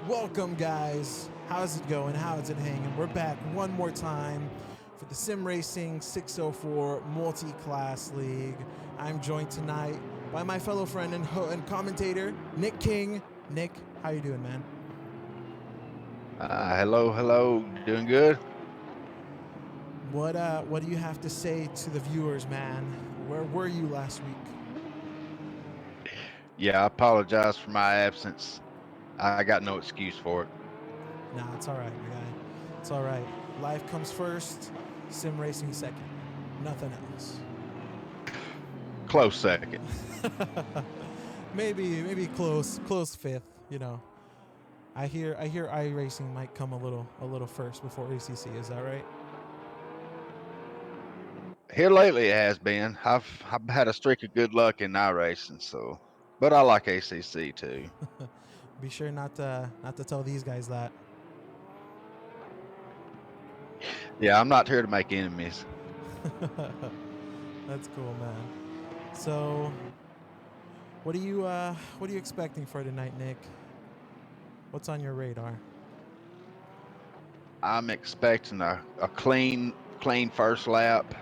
Welcome, guys. How's it going? How's it hanging? We're back one more time for the Sim Racing 604 Multi-Class League. I'm joined tonight by my fellow friend and commentator, Nick King. Nick, how you doing, man? Hello. Doing good? What do you have to say to the viewers, man? Where were you last week? Yeah, I apologize for my absence. I got no excuse for it. Nah, it's all right, my guy. It's all right. Life comes first, sim racing second. Nothing else. Close second. maybe close fifth. You know, I hear iRacing might come a little first before ACC. Is that right? Here lately it has been. I've had a streak of good luck in iRacing, so but I like ACC too. Be sure not to tell these guys that. Yeah, I'm not here to make enemies. That's cool, man. So, what are you expecting for tonight, Nick? What's on your radar? I'm expecting a clean first lap,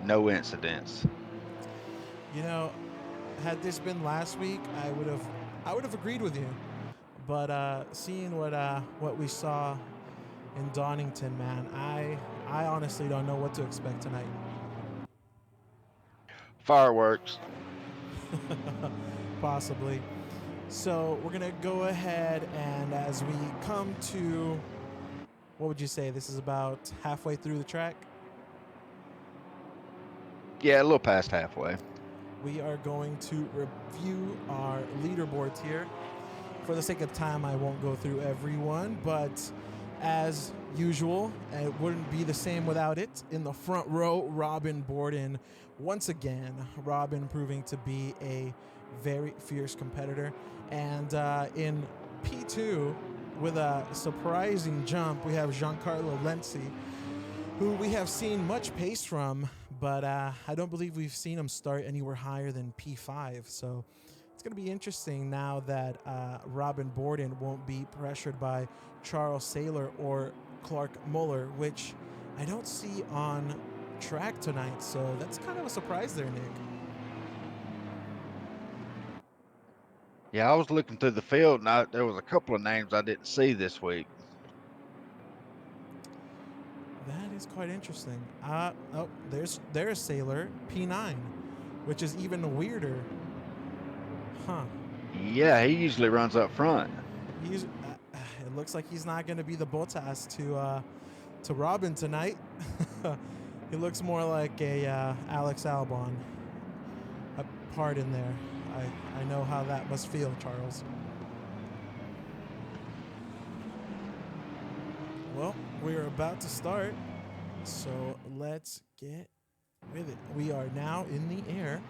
no incidents. You know, had this been last week, I would have agreed with you. But seeing what we saw in Donington, man, I honestly don't know what to expect tonight. Fireworks. Possibly. So we're gonna go ahead and as we come to, what would you say? This is about halfway through the track. Yeah, a little past halfway. We are going to review our leaderboards here. For the sake of time, I won't go through everyone, but as usual, it wouldn't be the same without it. In the front row, Robin Borden. Once again, Robin proving to be a very fierce competitor. And in P2, with a surprising jump, we have Giancarlo Lenzi, who we have seen much pace from, but I don't believe we've seen him start anywhere higher than P5. So it's going to be interesting now that Robin Borden won't be pressured by Charles Saylor or Clark Muller, which I don't see on track tonight. So that's kind of a surprise there, Nick. Yeah, I was looking through the field and there was a couple of names I didn't see this week. That is quite interesting. Oh, there's Sailor P9, which is even weirder. Huh. Yeah, he usually runs up front. He's. It looks like he's not going to be the Bottas to Robin tonight. He looks more like a Alex Albon. A part in there. I know how that must feel, Charles. Well, we are about to start, so let's get with it. We are now in the air,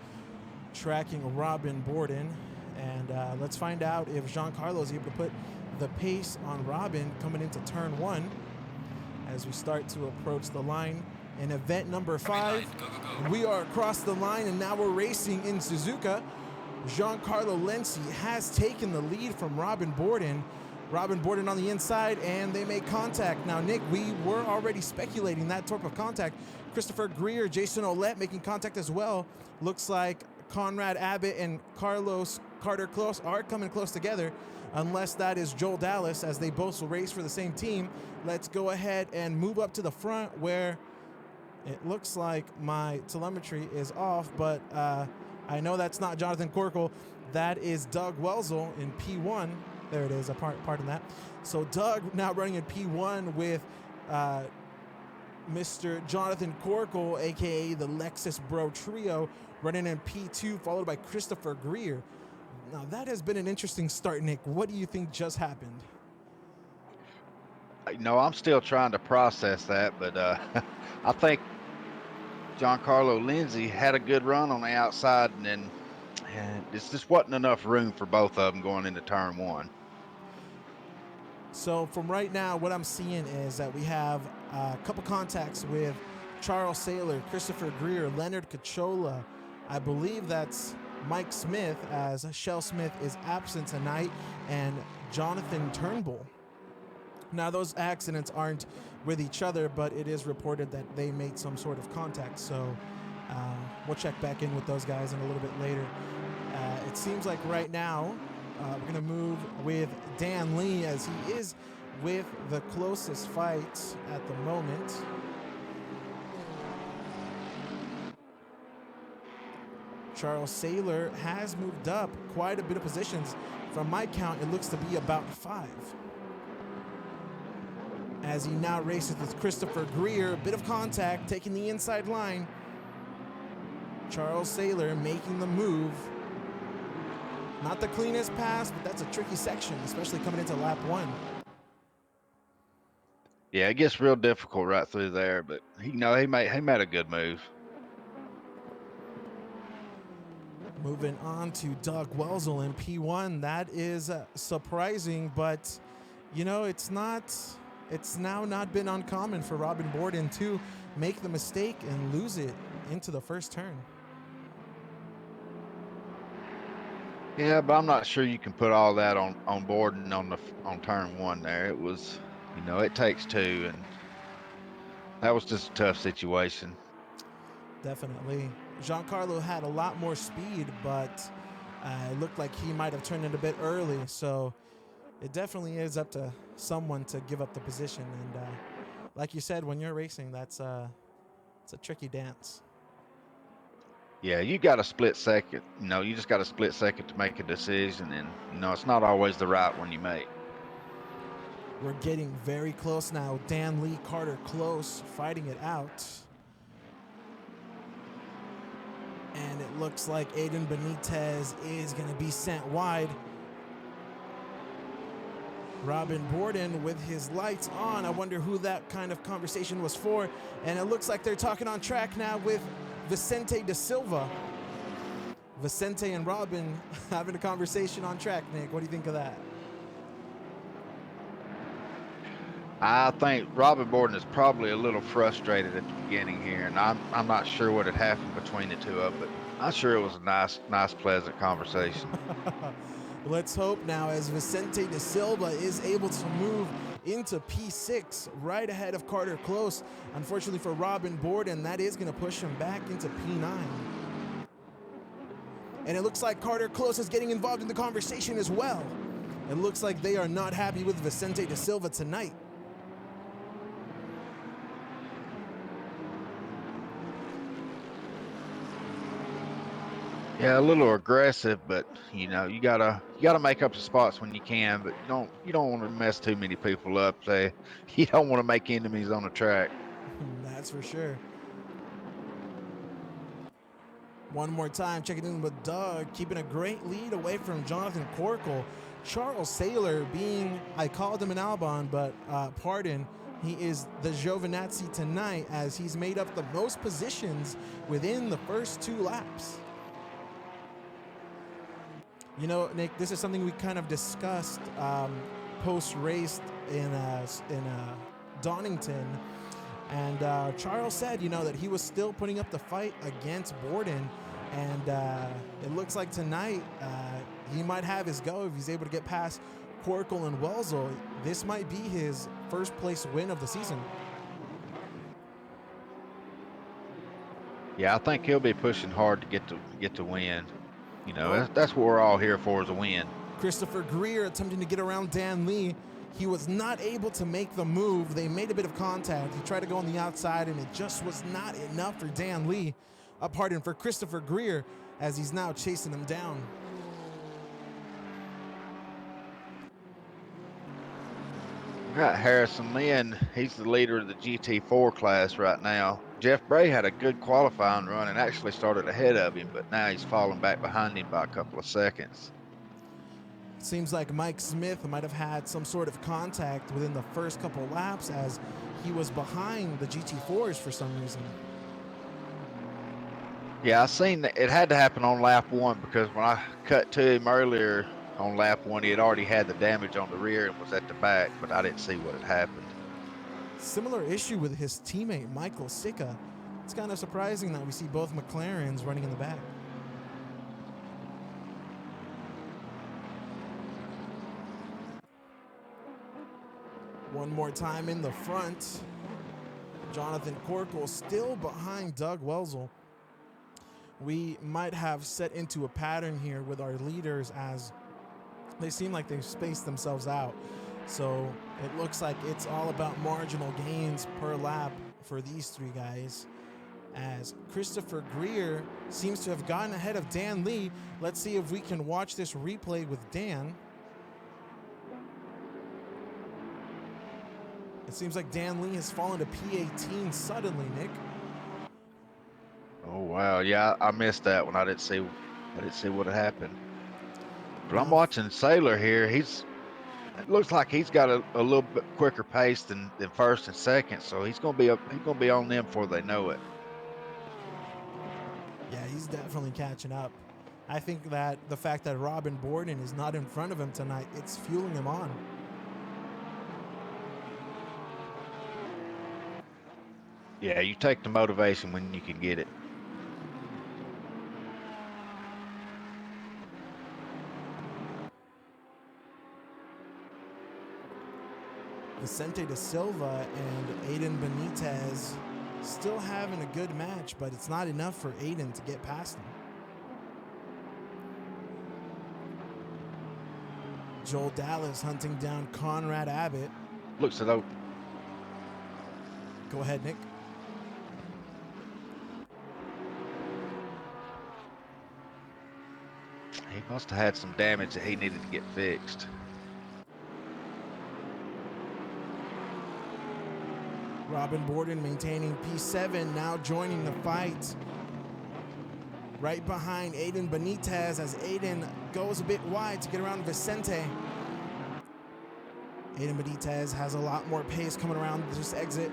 tracking Robin Borden, and let's find out if Giancarlo is able to put the pace on Robin coming into turn one as we start to approach the line in event number 5. We are across the line, and now we're racing in Suzuka. Giancarlo Lenzi has taken the lead from Robin Borden. Robin Borden on the inside, and they make contact. Now, Nick, we were already speculating that type of contact. Christopher Greer, Jason Olette making contact as well. Looks like Conrad Abbott and Carlos Carter Close are coming close together, unless that is Joel Dallas, as they both will race for the same team. Let's go ahead and move up to the front, where it looks like my telemetry is off, but I know that's not Jonathan Corkle. That is Doug Welzel in P1. There it is, pardon that. So Doug now running in P1 with Mr. Jonathan Corkle, a.k.a. the Lexus Bro Trio, running in P2, followed by Christopher Greer. Now, that has been an interesting start, Nick. What do you think just happened? No, I'm still trying to process that, but I think Giancarlo Lenzi had a good run on the outside, and then this just wasn't enough room for both of them going into turn one. So from right now, what I'm seeing is that we have a couple contacts with Charles Saylor, Christopher Greer, Leonard Cachola. I believe that's Mike Smith, as Shell Smith is absent tonight, and Jonathan Turnbull. Now, those accidents aren't with each other, but it is reported that they made some sort of contact. So we'll check back in with those guys in a little bit later. It seems like right now we're going to move with Dan Lee, as he is with the closest fight at the moment. Charles Saylor has moved up quite a bit of positions. From my count, it looks to be about 5. As he now races with Christopher Greer, a bit of contact, taking the inside line. Charles Saylor making the move. Not the cleanest pass, but that's a tricky section, especially coming into lap 1. Yeah, it gets real difficult right through there, but he made a good move. Moving on to Doug Welzel in P1. That is surprising, but it's now not been uncommon for Robin Borden to make the mistake and lose it into the first turn. Yeah, but I'm not sure you can put all that on Borden on turn 1 there. It was, it takes 2, and that was just a tough situation. Definitely. Giancarlo had a lot more speed, but it looked like he might have turned it a bit early. So it definitely is up to someone to give up the position. And like you said, when you're racing, it's a tricky dance. Yeah, you got a split second. You just got a split second to make a decision, and it's not always the right one you make. We're getting very close now. Dan Lee, Carter close, fighting it out. And it looks like Aiden Benitez is going to be sent wide. Robin Borden with his lights on. I wonder who that kind of conversation was for. And it looks like they're talking on track now with Vicente da Silva. Vicente and Robin having a conversation on track, Nick. What do you think of that? I think Robin Borden is probably a little frustrated at the beginning here, and I'm not sure what had happened between the two of them, but I'm sure it was a nice, pleasant conversation. Let's hope now, as Vicente da Silva is able to move into P6 right ahead of Carter Close. Unfortunately for Robin Borden, that is going to push him back into P9. And it looks like Carter Close is getting involved in the conversation as well. It looks like they are not happy with Vicente da Silva tonight. Yeah, a little aggressive, but you gotta make up the spots when you can, but you don't want to mess too many people up. You don't want to make enemies on the track. That's for sure. One more time, checking in with Doug, keeping a great lead away from Jonathan Corkle. Charles Saylor being, I called him an Albon, but pardon, he is the Giovinazzi tonight, as he's made up the most positions within the first 2 laps. Nick, this is something we kind of discussed post-race in Donington. And Charles said, that he was still putting up the fight against Borden. And it looks like tonight he might have his go if he's able to get past Corkle and Welzel. This might be his first place win of the season. Yeah, I think he'll be pushing hard to get the win. That's what we're all here for, is a win. Christopher Greer attempting to get around Dan Lee. He was not able to make the move. They made a bit of contact. He tried to go on the outside, and it just was not enough for Dan Lee. Pardon, for Christopher Greer, as he's now chasing him down. Got Harrison Lynn. He's the leader of the GT4 class right now. Jeff Bray had a good qualifying run and actually started ahead of him, but now he's falling back behind him by a couple of seconds. Seems like Mike Smith might have had some sort of contact within the first couple of laps, as he was behind the GT4s for some reason. Yeah, I seen that it had to happen on lap 1, because when I cut to him earlier on lap 1, he had already had the damage on the rear and was at the back, but I didn't see what had happened. Similar issue with his teammate Michael Sicca. It's kind of surprising that we see both McLarens running in the back. One more time in the front. Jonathan Corkle still behind Doug Welzel. We might have set into a pattern here with our leaders as they seem like they've spaced themselves out. So it looks like it's all about marginal gains per lap for these three guys, as Christopher Greer seems to have gotten ahead of Dan Lee. Let's see if we can watch this replay with Dan. It seems like Dan Lee has fallen to P18 suddenly, Nick. Oh wow, yeah, I missed that one. I didn't see what had happened. But I'm watching Sailor here. It looks like he's got a little bit quicker pace than first and second, so he's gonna be on them before they know it. Yeah, he's definitely catching up. I think that the fact that Robin Borden is not in front of him tonight, it's fueling him on. Yeah, you take the motivation when you can get it. Vicente da Silva and Aiden Benitez still having a good match, but it's not enough for Aiden to get past him. Joel Dallas hunting down Conrad Abbott. Looks it open. Go ahead, Nick. He must have had some damage that he needed to get fixed. Robin Borden maintaining P7, now joining the fight. Right behind Aiden Benitez as Aiden goes a bit wide to get around Vicente. Aiden Benitez has a lot more pace coming around this exit.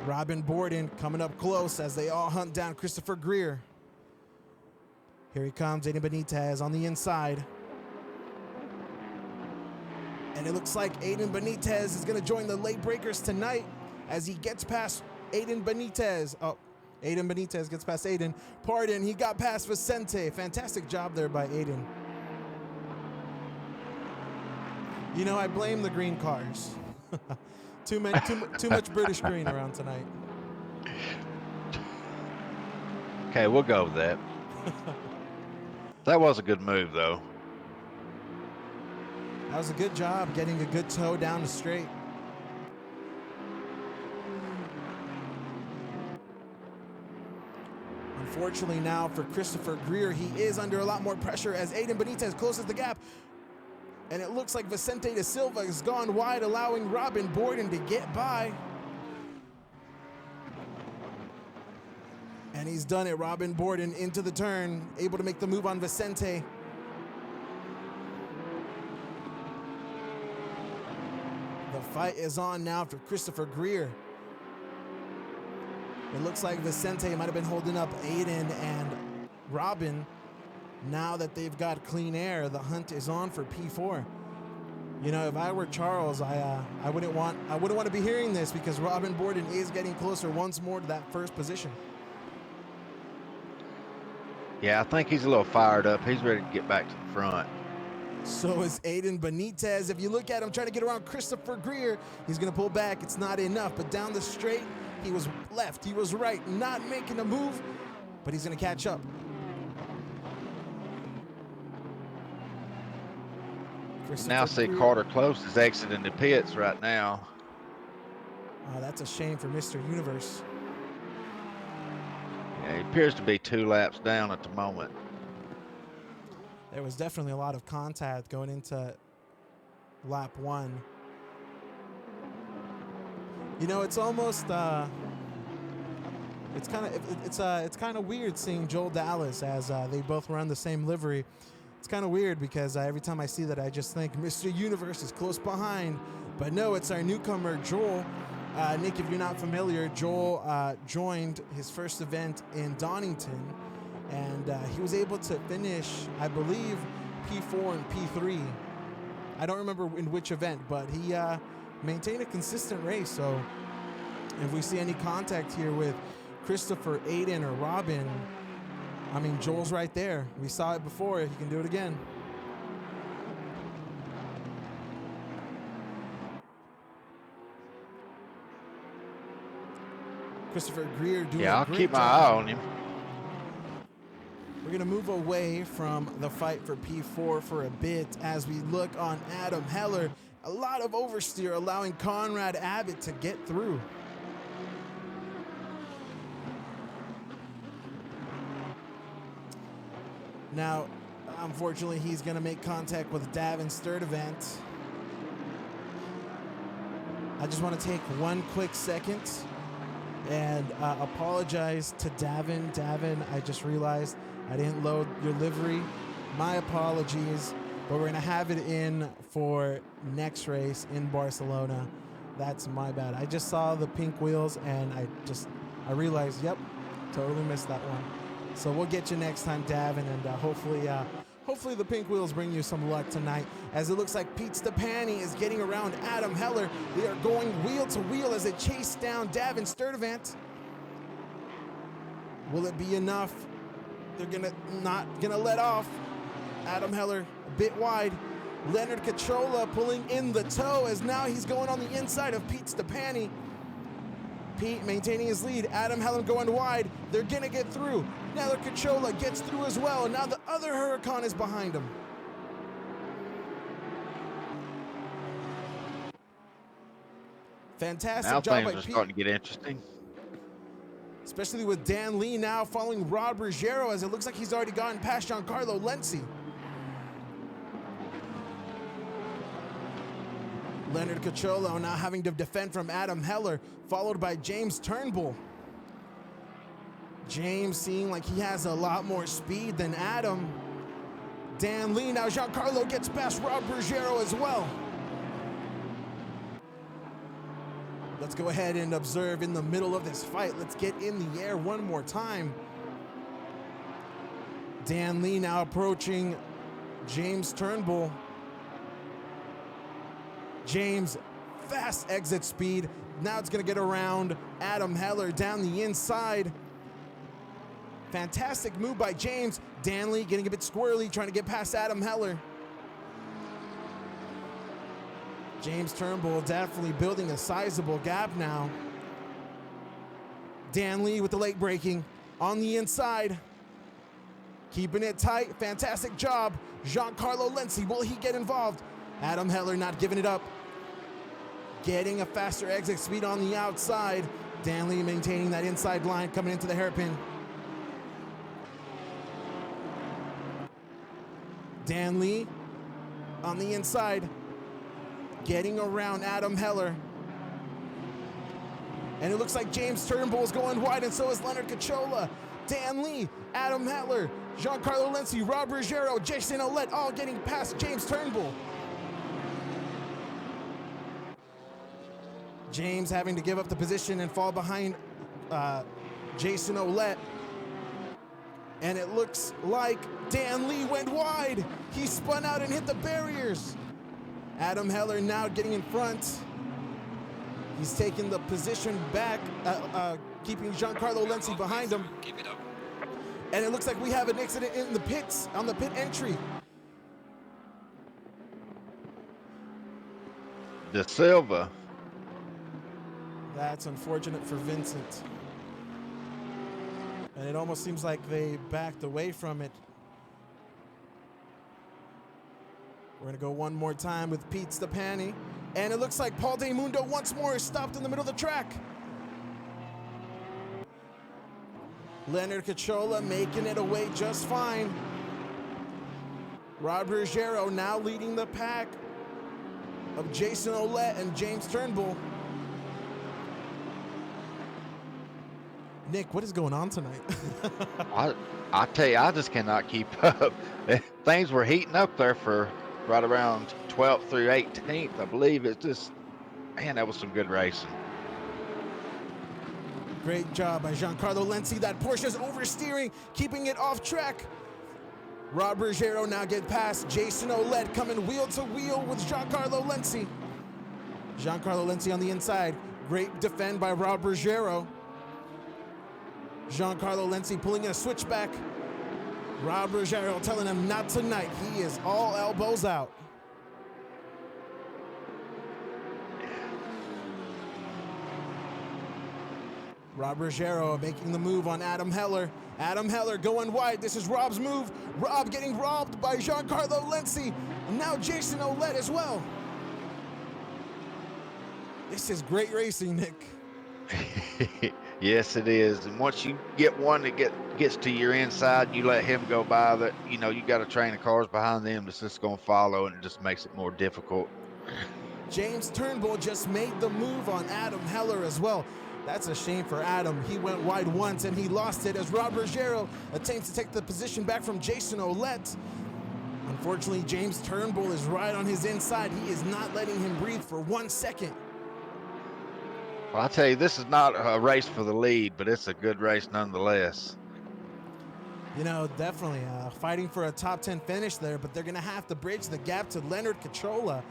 Robin Borden coming up close as they all hunt down Christopher Greer. Here he comes, Aiden Benitez on the inside. And it looks like Aiden Benitez is going to join the late breakers tonight as he gets past Aiden Benitez. Oh, Aiden Benitez gets past Aiden. Pardon, he got past Vicente. Fantastic job there by Aiden. You know, I blame the green cars. too much British green around tonight. Okay, we'll go with that. That was a good move, though. That was a good job getting a good toe down the straight. Unfortunately now for Christopher Greer, he is under a lot more pressure as Aiden Benitez closes the gap. And it looks like Vicente da Silva has gone wide, allowing Robin Borden to get by. And he's done it. Robin Borden into the turn, able to make the move on Vicente. The fight is on now for Christopher Greer. It looks like Vicente might have been holding up Aiden and Robin. Now that they've got clean air, the hunt is on for P4. You know, if I were Charles, I wouldn't want to be hearing this, because Robin Borden is getting closer once more to that first position. Yeah, I think he's a little fired up. He's ready to get back to the front. So is Aiden Benitez. If you look at him trying to get around Christopher Greer, he's going to pull back. It's not enough, but down the straight, he was left, he was right, not making a move, but he's going to catch up. Now see Carter Close is exiting the pits right now. Oh, that's a shame for Mr. Universe. Yeah, he appears to be 2 laps down at the moment. There was definitely a lot of contact going into lap 1. You know, it's almost it's kind of weird seeing Joel Dallas as they both run the same livery. It's kind of weird because every time I see that, I just think Mr. Universe is close behind. But no, it's our newcomer, Joel. Nick, if you're not familiar, Joel joined his first event in Donington, and he was able to finish, I believe, P4 and P3. I don't remember in which event, but he maintained a consistent race. So if we see any contact here with Christopher, Aiden, or Robin, I mean, Joel's right there. We saw it before. He can do it again. Christopher Greer doing Yeah, a I'll great keep my job. eye on him. We're going to move away from the fight for P4 for a bit as we look on Adam Heller. A lot of oversteer allowing Conrad Abbott to get through. Now, unfortunately, he's going to make contact with Davin Sturdivant. I just want to take one quick second and apologize to Davin. Davin, I just realized I didn't load your livery. My apologies, but we're going to have it in for next race in Barcelona. That's my bad. I just saw the pink wheels and I realized, yep, totally missed that one. So we'll get you next time, Davin, and hopefully the pink wheels bring you some luck tonight, as it looks like Pete Stepani is getting around Adam Heller. They are going wheel to wheel as they chase down Davin Sturdivant. Will it be enough? They're not gonna let off. Adam Heller a bit wide. Leonard Cachola pulling in the toe as now he's going on the inside of Pete Stepani. Pete maintaining his lead. Adam Heller going wide. They're gonna get through. Now Cachola gets through as well. Now the other Huracan is behind him. Fantastic Now job by things are Pete. starting to get interesting. Especially with Dan Lee now following Rob Ruggiero, as it looks like he's already gotten past Giancarlo Lenzi. Leonard Cachola now having to defend from Adam Heller, followed by James Turnbull. James seeing like he has a lot more speed than Adam. Dan Lee, now Giancarlo gets past Rob Ruggiero as well. Let's go ahead and observe in the middle of this fight. Let's get in the air one more time. Dan Lee now approaching James Turnbull. James, fast exit speed. Now it's gonna get around Adam Heller down the inside. Fantastic move by James. Dan Lee getting a bit squirrely, trying to get past Adam Heller. James Turnbull definitely building a sizable gap now. Dan Lee with the late braking on the inside. Keeping it tight, fantastic job. Giancarlo Lenzi, will he get involved? Adam Heller not giving it up. Getting a faster exit speed on the outside. Dan Lee maintaining that inside line coming into the hairpin. Dan Lee on the inside, getting around Adam Heller. And it looks like James Turnbull is going wide, and so is Leonard Cachola. Dan Lee, Adam Heller, Giancarlo Lenzi, Rob Ruggiero, Jason Ouellette, all getting past James Turnbull. James having to give up the position and fall behind Jason Ouellette. And it looks like Dan Lee went wide. He spun out and hit the barriers. Adam Heller now getting in front. He's taking the position back, keeping Giancarlo Lenzi behind him. Keep it up. And it looks like we have an accident in the pits, on the pit entry. De Silva. That's unfortunate for Vincent. And it almost seems like they backed away from it. We're gonna go one more time with Pete Stepani. And it looks like Paul De Mundo once more is stopped in the middle of the track. Leonard Cachola making it away just fine. Rob Ruggiero now leading the pack of Jason Ouellette and James Turnbull. Nick, what is going on tonight? I tell you, I just cannot keep up. Things were heating up there for right around 12th through 18th, I believe. It's just, man, that was some good racing. Great job by Giancarlo Lenzi. That Porsche's oversteering, keeping it off track. Rob Ruggiero now get past Jason Ouellette, coming wheel to wheel with Giancarlo Lenzi. Giancarlo Lenzi on the inside. Great defend by Rob Ruggiero. Giancarlo Lenzi pulling in a switchback. Rob Ruggiero telling him not tonight. He is all elbows out. Rob Ruggiero making the move on Adam Heller. Adam Heller going wide. This is Rob's move. Rob getting robbed by Giancarlo Lenzi. And now Jason Olette as well. This is great racing, Nick. Yes, it is. And once you get one that gets to your inside, you let him go by. That you got a train of cars behind them that's just going to follow, and it just makes it more difficult. James Turnbull just made the move on Adam Heller as well. That's a shame for Adam. He went wide once and he lost it as Rob Ruggiero attempts to take the position back from Jason Olette. Unfortunately, James Turnbull is right on his inside. He is not letting him breathe for 1 second. Well, I tell you, this is not a race for the lead, but it's a good race nonetheless. Definitely fighting for a top 10 finish there, but they're going to have to bridge the gap to Leonard Cacciola.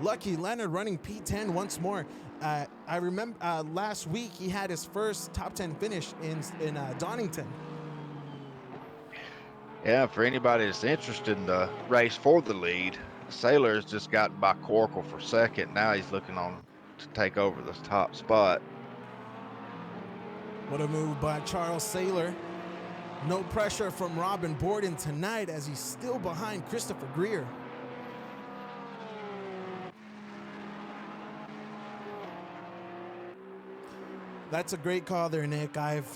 Lucky Leonard running P10 once more. I remember last week he had his first top 10 finish in Donington. Yeah, for anybody that's interested in the race for the lead, Saylor's just gotten by Corkle for second. Now he's looking on to take over the top spot. What a move by Charles Saylor. No pressure from Robin Borden tonight as he's still behind Christopher Greer. That's a great call there, Nick. I've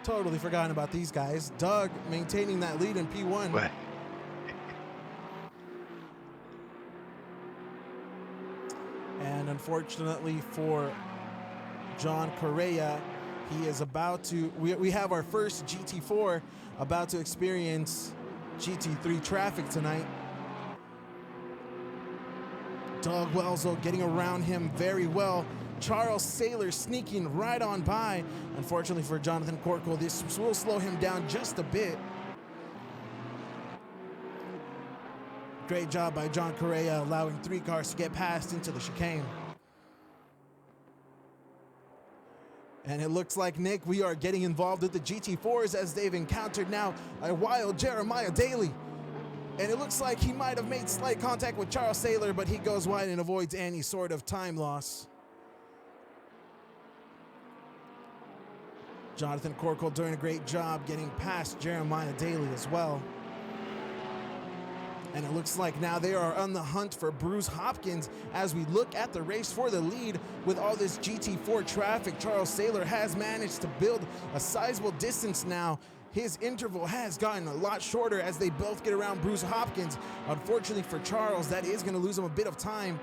totally forgotten about these guys. Doug maintaining that lead in P1. And unfortunately for John Correa, he is about to, we have our first GT4 about to experience GT3 traffic tonight. Doug Welzel getting around him very well. Charles Saylor sneaking right on by. Unfortunately for Jonathan Corkle, this will slow him down just a bit. Great job by John Correa allowing 3 cars to get past into the chicane. And it looks like, Nick, we are getting involved with the GT4s as they've encountered now a wild Jeremiah Daly. And it looks like he might have made slight contact with Charles Saylor, but he goes wide and avoids any sort of time loss. Jonathan Corkle doing a great job getting past Jeremiah Daly as well. And it looks like now they are on the hunt for Bruce Hopkins as we look at the race for the lead. With all this GT4 traffic, Charles Saylor has managed to build a sizable distance now. His interval has gotten a lot shorter as they both get around Bruce Hopkins. Unfortunately for Charles, that is going to lose him a bit of time.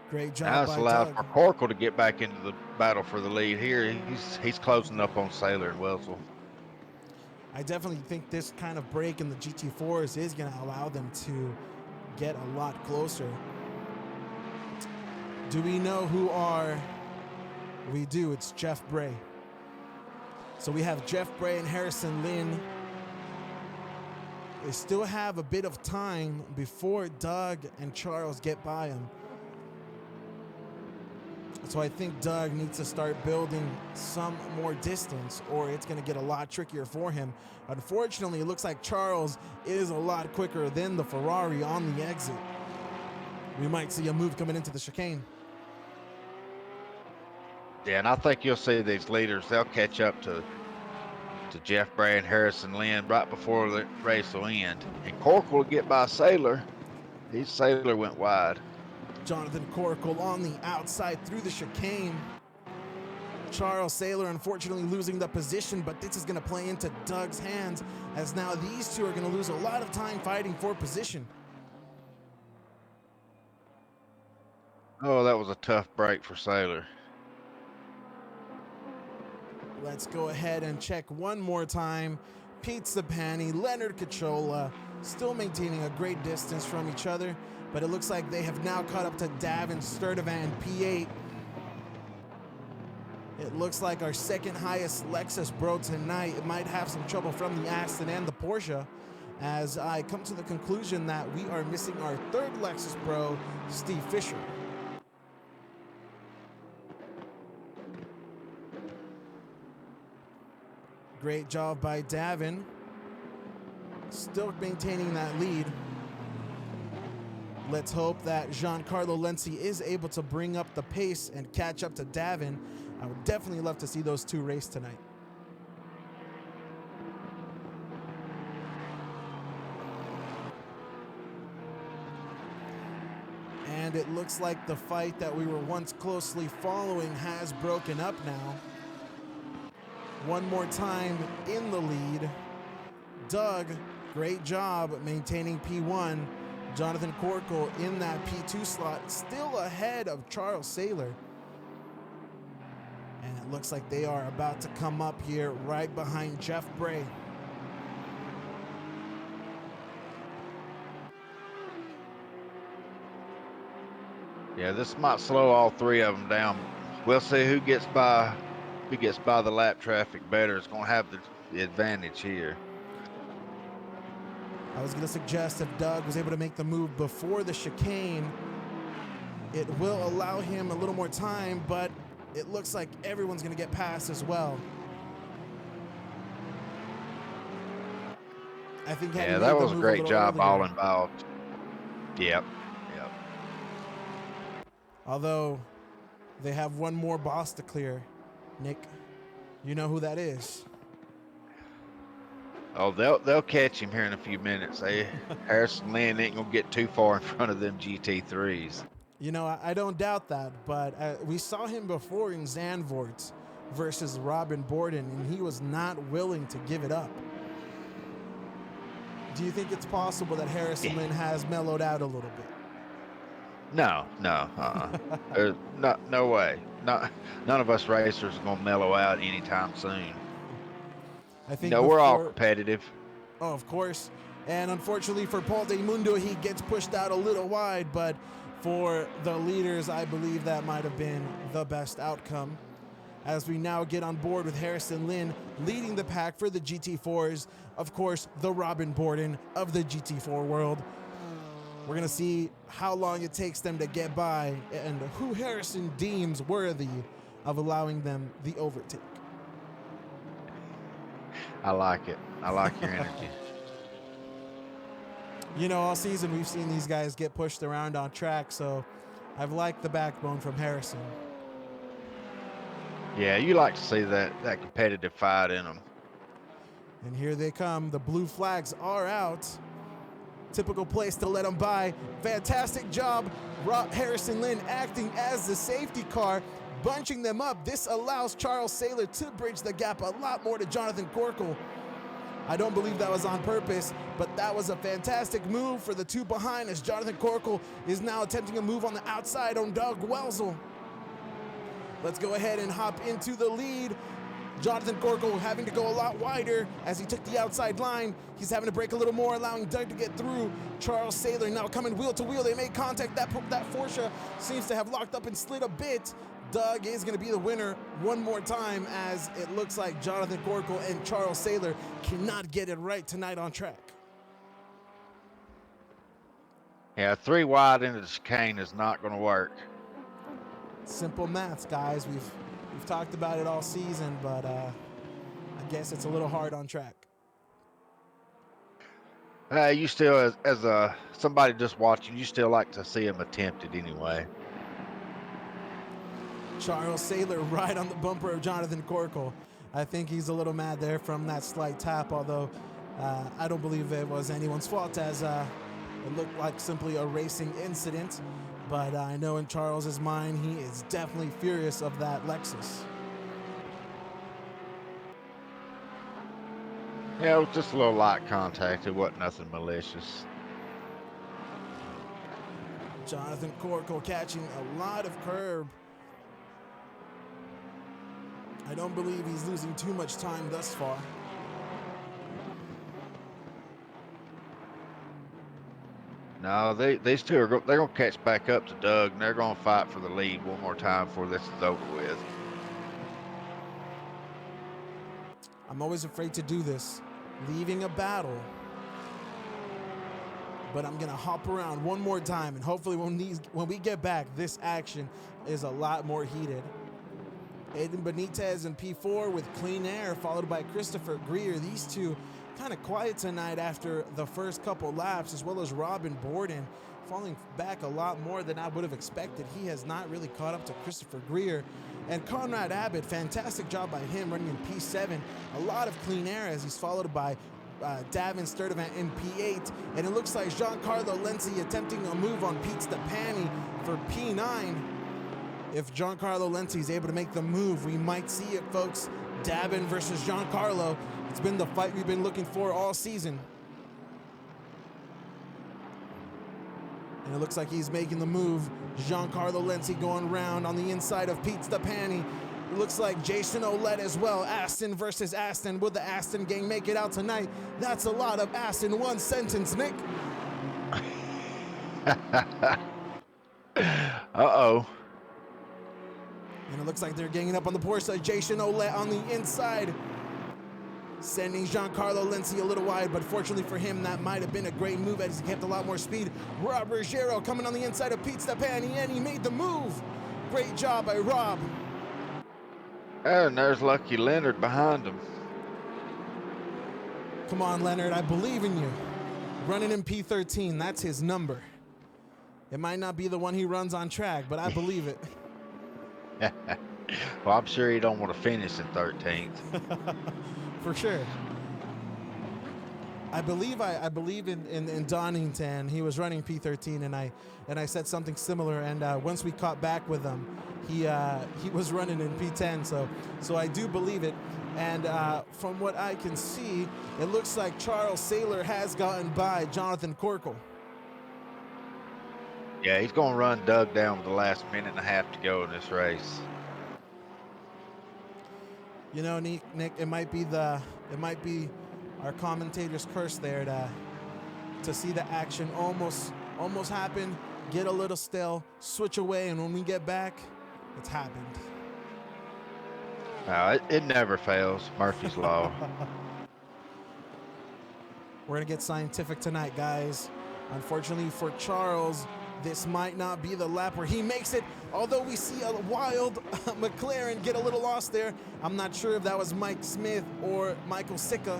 Great job now by it's allowed Doug. for Corkle to get back into the battle for the lead here. He's closing up on Saylor and Welzel. I definitely think this kind of break in the GT4s is going to allow them to get a lot closer. Do we know who are? We do. It's Jeff Bray. So we have Jeff Bray and Harrison Lynn. They still have a bit of time before Doug and Charles get by him. So I think Doug needs to start building some more distance or it's going to get a lot trickier for him. Unfortunately, it looks like Charles is a lot quicker than the Ferrari on the exit. We might see a move coming into the chicane. Yeah, and I think you'll see these leaders, they'll catch up to Jeff Bray and Harrison Lynn right before the race will end. And Corkle will get by Saylor. Saylor went wide. Jonathan Corkle on the outside through the chicane. Charles Saylor unfortunately losing the position, but this is going to play into Doug's hands as now these two are going to lose a lot of time fighting for position. Oh, that was a tough break for Saylor. Let's go ahead and check one more time. Pizza Pani, Leonard Cacciola, still maintaining a great distance from each other, but it looks like they have now caught up to Davin Sturtevant, P8. It looks like our second highest Lexus bro tonight might have some trouble from the Aston and the Porsche, as I come to the conclusion that we are missing our third Lexus bro, Steve Fisher. Great job by Davin. still maintaining that lead. Let's hope that Giancarlo Lenzi is able to bring up the pace and catch up to Davin. I would definitely love to see those two race tonight. And it looks like the fight that we were once closely following has broken up now. One more time in the lead. Doug, great job maintaining P1. Jonathan Corkle in that P2 slot, still ahead of Charles Saylor. And it looks like they are about to come up here right behind Jeff Bray. Yeah, this might slow all three of them down. We'll see who gets by the lap traffic better. It's going to have the advantage here. I was going to suggest if Doug was able to make the move before the chicane, it will allow him a little more time, but it looks like everyone's going to get past as well. I think yeah, that was a great job earlier, all involved. Yep. Although they have one more boss to clear. Nick, you know who that is. Oh, they'll catch him here in a few minutes. Harrison Lynn ain't gonna get too far in front of them GT3s. You know, I don't doubt that, but we saw him before in Zandvoort versus Robin Borden, and he was not willing to give it up. Do you think it's possible that Harrison Lynn has mellowed out a little bit? No. There's no way. None of us racers are gonna mellow out anytime soon. I think we're all competitive. Oh, of course. And unfortunately for Paul De Mundo, he gets pushed out a little wide, but for the leaders, I believe that might have been the best outcome. As we now get on board with Harrison Lynn leading the pack for the GT4s, of course, the Robin Borden of the GT4 world. We're going to see how long it takes them to get by and who Harrison deems worthy of allowing them the overtake. I like it. I like your energy. You know, all season we've seen these guys get pushed around on track, so I've liked the backbone from Harrison. Yeah, you like to see that competitive fight in them. And here they come. The blue flags are out. Typical place to let them by. Fantastic job. Harrison Lynn acting as the safety car, bunching them up. This allows Charles Saylor to bridge the gap a lot more to Jonathan Corkle. I don't believe that was on purpose, but that was a fantastic move for the two behind as Jonathan Corkle is now attempting a move on the outside on Doug Welzel. Let's go ahead and hop into the lead. Jonathan Corkle having to go a lot wider as he took the outside line. He's having to brake a little more, allowing Doug to get through. Charles Saylor now coming wheel to wheel. They made contact. That Porsche seems to have locked up and slid a bit. Doug is going to be the winner one more time as it looks like Jonathan Corkle and Charles Saylor cannot get it right tonight on track. Yeah, 3 wide into the chicane is not going to work. Simple maths, guys. We've talked about it all season, but I guess it's a little hard on track. You still, as somebody just watching, you still like to see him attempt it anyway. Charles Saylor right on the bumper of Jonathan Corkle. I think he's a little mad there from that slight tap, although I don't believe it was anyone's fault as it looked like simply a racing incident. But I know in Charles's mind, he is definitely furious of that Lexus. Yeah, it was just a little light contact. It wasn't nothing malicious. Jonathan Corkle catching a lot of curb. I don't believe he's losing too much time thus far. No, these two they're gonna catch back up to Doug, and they're gonna fight for the lead one more time before this is over with. I'm always afraid to do this, leaving a battle. But I'm gonna hop around one more time, and hopefully when we get back, this action is a lot more heated. Aiden Benitez in P4 with clean air, followed by Christopher Greer. These two kind of quiet tonight after the first couple laps, as well as Robin Borden falling back a lot more than I would have expected. He has not really caught up to Christopher Greer. And Conrad Abbott, fantastic job by him running in P7. A lot of clean air as he's followed by Davin Sturdivant in P8. And it looks like Giancarlo Lenzi attempting a move on Pete Stepani for P9. If Giancarlo Lenzi is able to make the move, we might see it, folks. Davin versus Giancarlo. It's been the fight we've been looking for all season. And it looks like he's making the move. Giancarlo Lenzi going round on the inside of Pete Stepani. It looks like Jason Olette as well. Aston versus Aston. Will the Aston gang make it out tonight? That's a lot of ass in one sentence, Nick. Uh-oh. And it looks like they're ganging up on the poor side. Jason Olette on the inside, sending Giancarlo Lenzi a little wide, but fortunately for him, that might have been a great move as he kept a lot more speed. Rob Ruggiero coming on the inside of Pete Stepani, and he made the move. Great job by Rob. And there's Lucky Leonard behind him. Come on, Leonard, I believe in you. Running in P13, that's his number. It might not be the one he runs on track, but I believe it. Well, I'm sure he don't want to finish in 13th. For sure. I believe in Donington, he was running P13, and I said something similar. And once we caught back with him, he was running in P10. So I do believe it. And from what I can see, it looks like Charles Saylor has gotten by Jonathan Corkle. Yeah, he's going to run Doug down with the last minute and a half to go in this race. You know, Nick, it might be our commentator's curse there to see the action almost happen, get a little stale, switch away, and when we get back, it's happened. It never fails. Murphy's Law. We're going to get scientific tonight, guys. Unfortunately for Charles, this might not be the lap where he makes it, although we see a wild McLaren get a little lost there. I'm not sure if that was Mike Smith or Michael Sicca.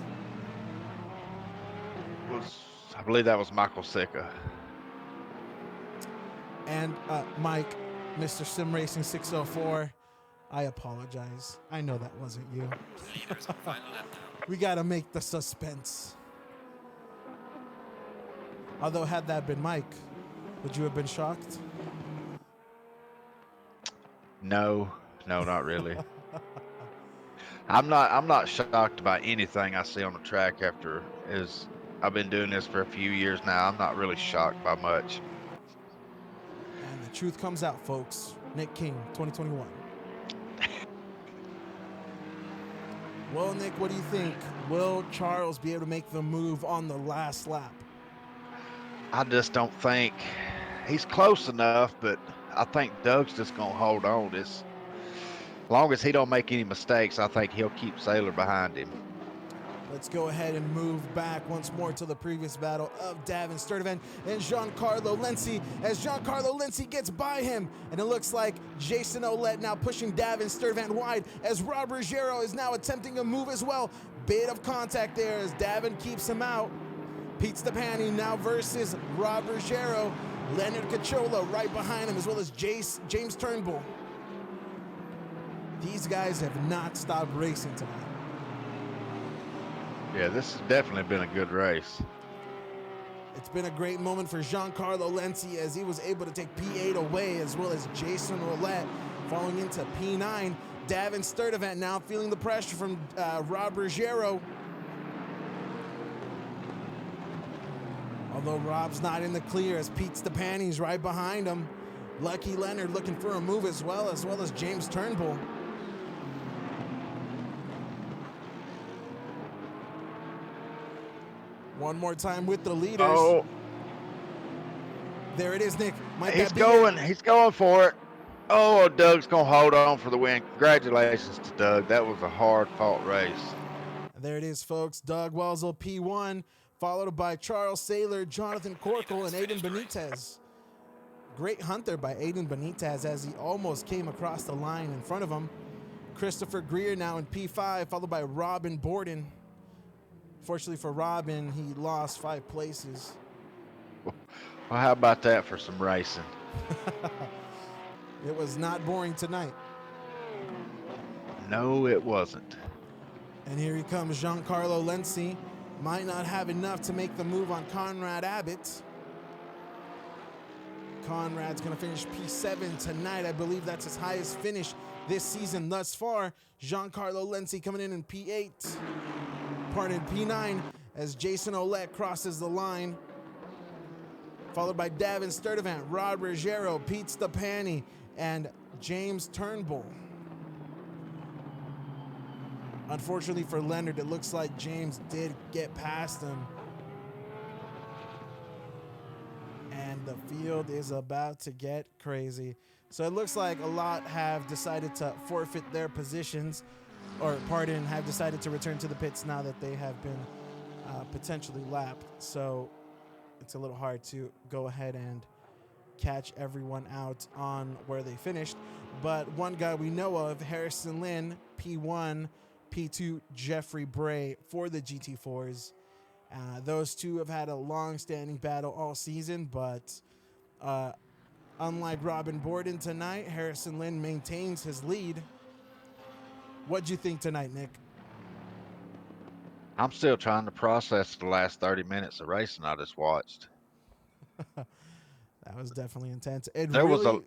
I believe that was Michael Sicca. And Mike, Mr. Sim Racing 604, I apologize. I know that wasn't you. We got to make the suspense. Although had that been Mike, would you have been shocked? No, not really. I'm not shocked by anything I see on the track after I've been doing this for a few years now. I'm not really shocked by much. And the truth comes out, folks. Nick King, 2021. Well, Nick, what do you think? Will Charles be able to make the move on the last lap? I just don't think he's close enough, but I think Doug's just gonna hold on. As long as he don't make any mistakes, I think he'll keep Saylor behind him. Let's go ahead and move back once more to the previous battle of Davin Sturdivant and Giancarlo Lenzi, as Giancarlo Lenzi gets by him, and it looks like Jason Olette now pushing Davin Sturdivant wide, as Rob Ruggiero is now attempting a move as well. Bit of contact there as Davin keeps him out. Pete Stepani now versus Rob Ruggiero. Leonard Cacciola right behind him, as well as James Turnbull. These guys have not stopped racing tonight. Yeah, this has definitely been a good race. It's been a great moment for Giancarlo Lenzi as he was able to take P8 away, as well as Jason Olette falling into P9. Davin Sturdivant now feeling the pressure from Rob Ruggiero. Although Rob's not in the clear, as Pete Stepani's right behind him. Lucky Leonard looking for a move as well as James Turnbull. One more time with the leaders. Oh, there it is, Nick. he's going for it. Oh, Doug's gonna hold on for the win. Congratulations to Doug. That was a hard-fought race. There it is, folks. Doug Welsel, P1, followed by Charles Saylor, Jonathan Corkle, and Aiden Benitez. Great hunt there by Aiden Benitez as he almost came across the line in front of him. Christopher Greer now in P5, followed by Robin Borden. Fortunately for Robin, he lost 5 places. Well, how about that for some racing? It was not boring tonight. No, it wasn't. And here he comes, Giancarlo Lenzi. Might not have enough to make the move on Conrad Abbott. Conrad's going to finish P7 tonight. I believe that's his highest finish this season thus far. Giancarlo Lenzi coming in P8. Pardon, P9 as Jason Olek crosses the line. Followed by Davin Sturdivant, Rod Ruggiero, Pete Stepani, and James Turnbull. Unfortunately for Leonard, it looks like James did get past him. And the field is about to get crazy. So it looks like a lot have decided to forfeit their positions, or pardon, have decided to return to the pits now that they have been potentially lapped. So it's a little hard to go ahead and catch everyone out on where they finished. But one guy we know of, Harrison Lynn, P1, P2, Jeffrey Bray for the GT4s. Those two have had a long-standing battle all season, but unlike Robin Borden tonight, Harrison Lynn maintains his lead. What'd you think tonight, Nick? I'm still trying to process the last 30 minutes of racing I just watched. That was definitely intense. There was a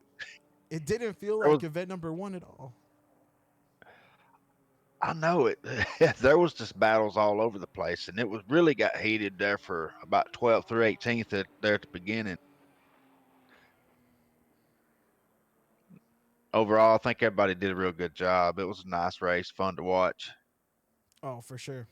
It didn't feel there was like event number 1 at all. I know it. There was just battles all over the place, and it was really got heated there for about 12th through 18th there at the beginning. Overall, I think everybody did a real good job. It was a nice race, fun to watch. Oh, for sure.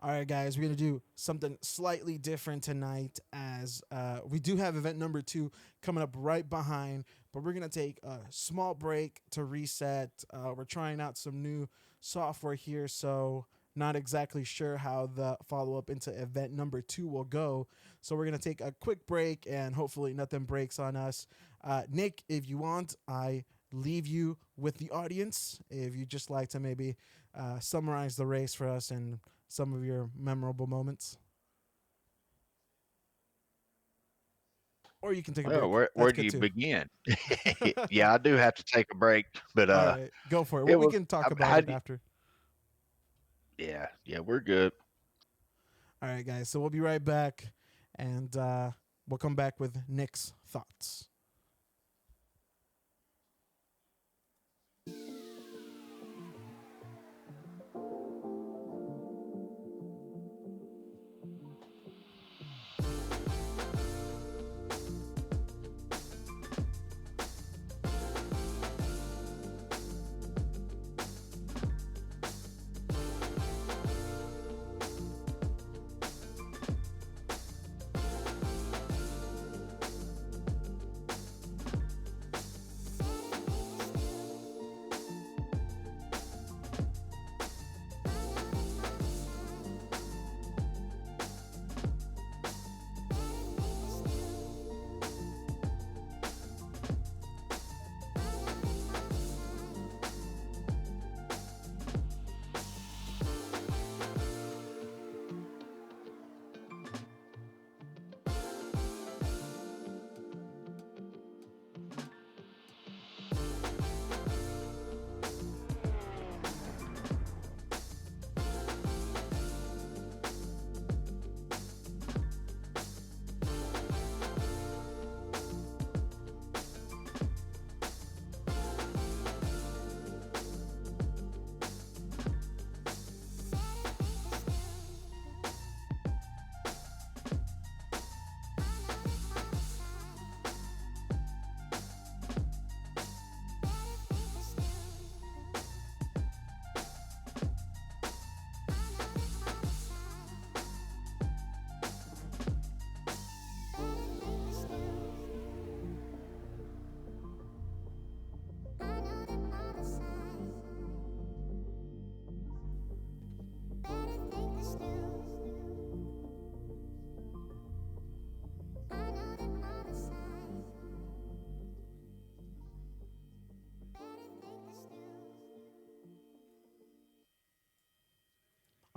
All right, guys, we're going to do something slightly different tonight as we do have event number 2 coming up right behind, but we're going to take a small break to reset. We're trying out some new software here, so not exactly sure how the follow-up into event number 2 will go. So we're going to take a quick break, and hopefully nothing breaks on us. Nick, if you want, I leave you with the audience. If you just like to maybe summarize the race for us and some of your memorable moments. Or you can take a Well, break. where That's do good you too. begin? Yeah, I do have to take a break, but All right, go for it. it Well, we was can talk about how it do you, after. yeah, we're good. All right, guys. So we'll be right back, and we'll come back with Nick's thoughts.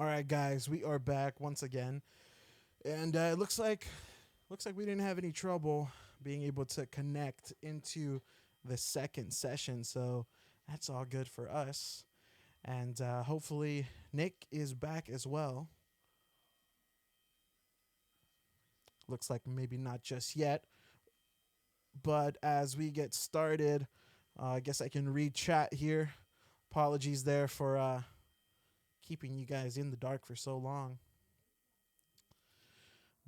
All right, guys, we are back once again, and it looks like we didn't have any trouble being able to connect into the second session, so that's all good for us. And hopefully, Nick is back as well. Looks like maybe not just yet, but as we get started, I guess I can read chat here. Apologies there for keeping you guys in the dark for so long.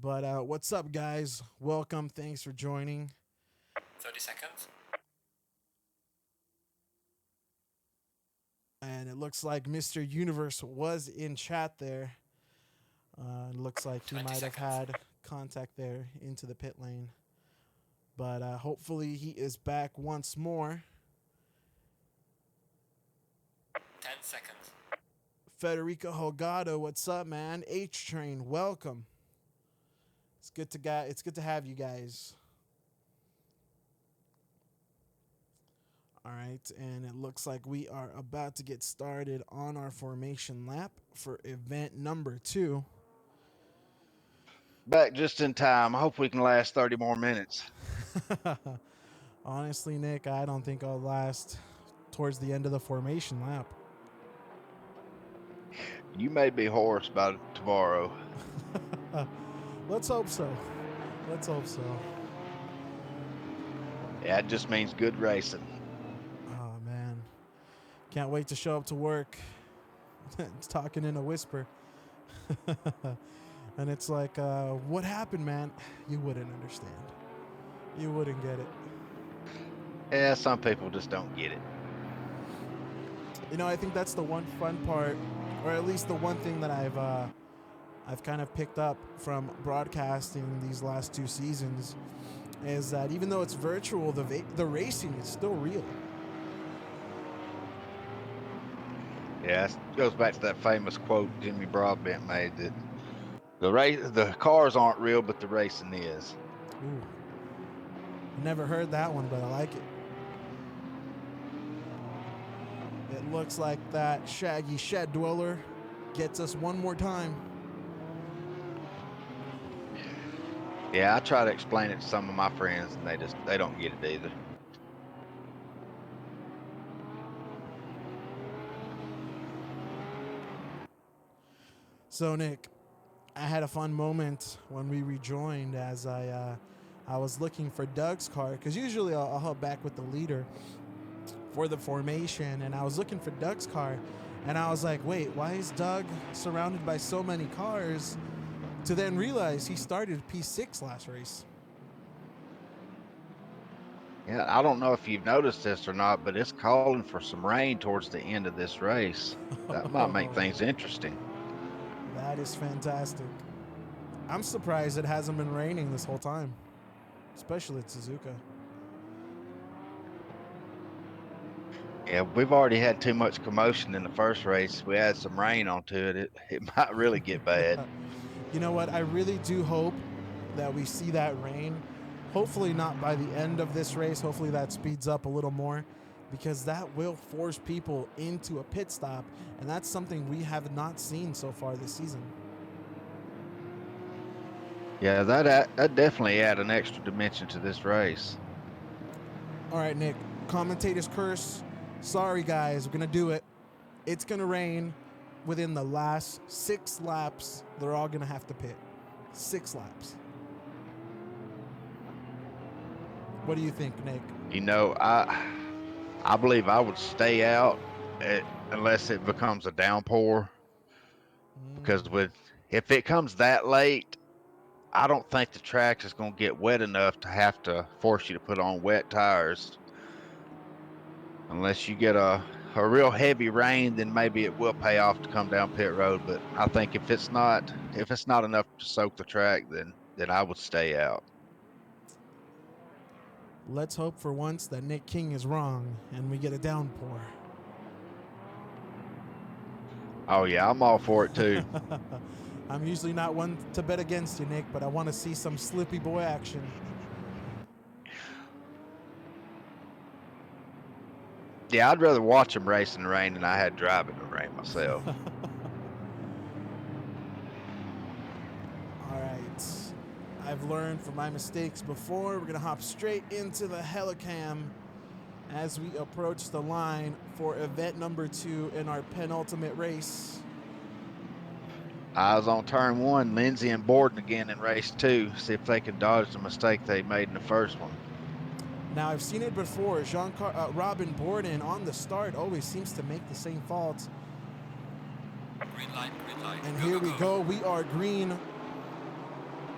But what's up, guys? Welcome. Thanks for joining. 30 seconds. And it looks like Mr. Universe was in chat there. It looks like he 20 might have seconds. had contact there into the pit lane. But hopefully he is back once more. 10 seconds. Federico Hogado, what's up, man? H Train, welcome. It's good to have you guys. All right, and it looks like we are about to get started on our formation lap for event number 2. Back just in time. I hope we can last 30 more minutes. Honestly, Nick, I don't think I'll last towards the end of the formation lap. You may be hoarse by tomorrow. Let's hope so. Let's hope so. Yeah, it just means good racing. Oh, man. Can't wait to show up to work. It's talking in a whisper. And it's like, what happened, man? You wouldn't understand. You wouldn't get it. Yeah, some people just don't get it. You know, I think that's the one fun part, or at least the one thing that I've kind of picked up from broadcasting these last 2 seasons is that even though it's virtual, the racing is still real. Yeah, it goes back to that famous quote Jimmy Broadbent made that the cars aren't real, but the racing is. Ooh, never heard that one, but I like it. It looks like that Shaggy Shed Dweller gets us one more time. Yeah, I try to explain it to some of my friends, and they don't get it either. So, Nick, I had a fun moment when we rejoined as I was looking for Doug's car, because usually I'll help back with the leader for the formation, and I was looking for Doug's car, and I was like, wait, why is Doug surrounded by so many cars? To then realize he started P6 last race. Yeah, I don't know if you've noticed this or not, but it's calling for some rain towards the end of this race. That might make things interesting. That is fantastic. I'm surprised it hasn't been raining this whole time, especially at Suzuka. Yeah, we've already had too much commotion in the first race. We add some rain onto it, it might really get bad. You know what? I really do hope that we see that rain. Hopefully not by the end of this race. Hopefully that speeds up a little more, because that will force people into a pit stop, and that's something we have not seen so far this season. Yeah, that definitely add an extra dimension to this race. All right, Nick. Commentator's curse. Sorry, guys. We're going to do it. It's going to rain within the last 6 laps. They're all going to have to pit. 6 laps. What do you think, Nick? You know, I believe I would stay out unless it becomes a downpour, because if it comes that late, I don't think the track is going to get wet enough to have to force you to put on wet tires. Unless you get a real heavy rain, then maybe it will pay off to come down pit road. But I think if it's not enough to soak the track, then I would stay out. Let's hope for once that Nick King is wrong and we get a downpour. Oh yeah, I'm all for it too. I'm usually not one to bet against you, Nick, but I want to see some Slippy Boy action. Yeah, I'd rather watch them race in the rain than I had driving in the rain myself. I've learned from my mistakes before. We're going to hop straight into the helicam as we approach the line for event number 2 in our penultimate race. Eyes on turn 1, Lindsay and Borden again in race 2. See if they can dodge the mistake they made in the first one. Now, I've seen it before. Robin Borden on the start always seems to make the same faults. Green light, green light. And Go, here go, we go. go. We are green.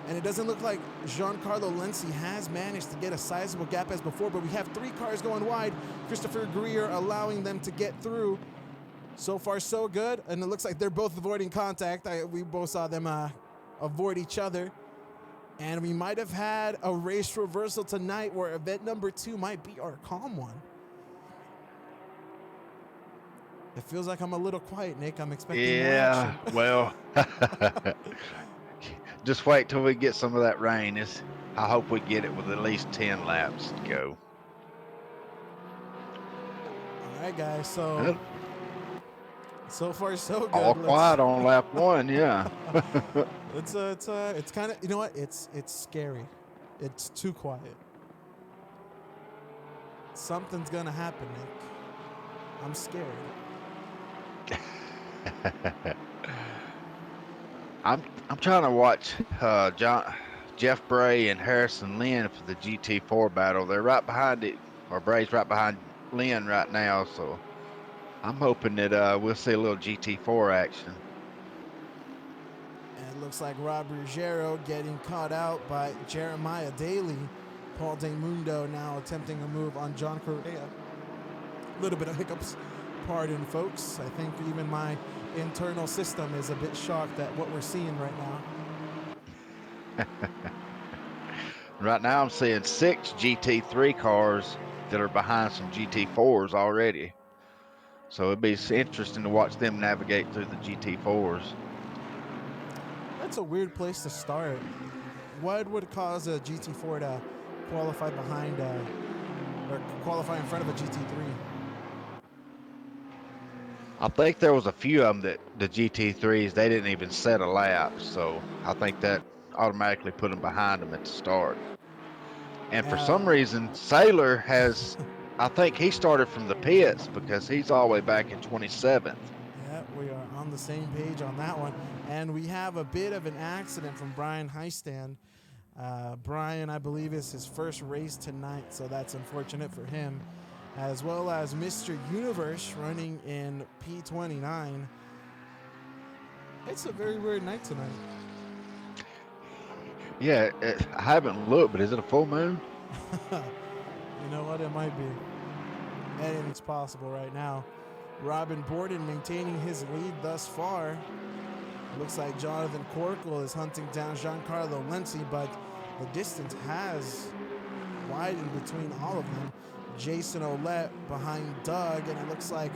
And it doesn't look like Giancarlo Lenzi has managed to get a sizable gap as before, but we have 3 cars going wide. Christopher Greer allowing them to get through. So far, so good. And it looks like they're both avoiding contact. We both saw them avoid each other. And we might have had a race reversal tonight where event number 2 might be our calm one. It feels like I'm a little quiet, Nick. I'm expecting more action. Well, just wait till we get some of that rain. I hope we get it with at least 10 laps to go. All right, guys. So far, so good. All quiet on lap 1, yeah. It's kind of, you know what? It's scary. It's too quiet. Something's gonna happen, Nick. I'm scared. I'm trying to watch Jeff Bray and Harrison Lynn for the GT4 battle. They're right behind it, or Bray's right behind Lynn right now, so I'm hoping that we'll see a little GT4 action. And it looks like Rob Ruggiero getting caught out by Jeremiah Daly. Paul DeMundo now attempting a move on John Correa. A little bit of hiccups. Pardon, folks. I think even my internal system is a bit shocked at what we're seeing right now. Right now I'm seeing 6 GT3 cars that are behind some GT4s already. So it'd be interesting to watch them navigate through the GT4s. That's a weird place to start. What would cause a GT4 to qualify behind or qualify in front of a GT3? I think there was a few of them that the GT3s, they didn't even set a lap. So I think that automatically put them behind them at the start. And for some reason, Saylor has, I think he started from the pits because he's all the way back in 27th. Yeah, we are on the same page on that one. And we have a bit of an accident from Brian Heistand. Brian, I believe, is his first race tonight, so that's unfortunate for him. As well as Mr. Universe running in P29. It's a very weird night tonight. Yeah, I haven't looked, but is it a full moon? You know what? It might be. Anything's possible right now. Robin Borden maintaining his lead thus far. Looks like Jonathan Corkle is hunting down Giancarlo Lenzi, but the distance has widened between all of them. Jason Ouellette behind Doug, and it looks like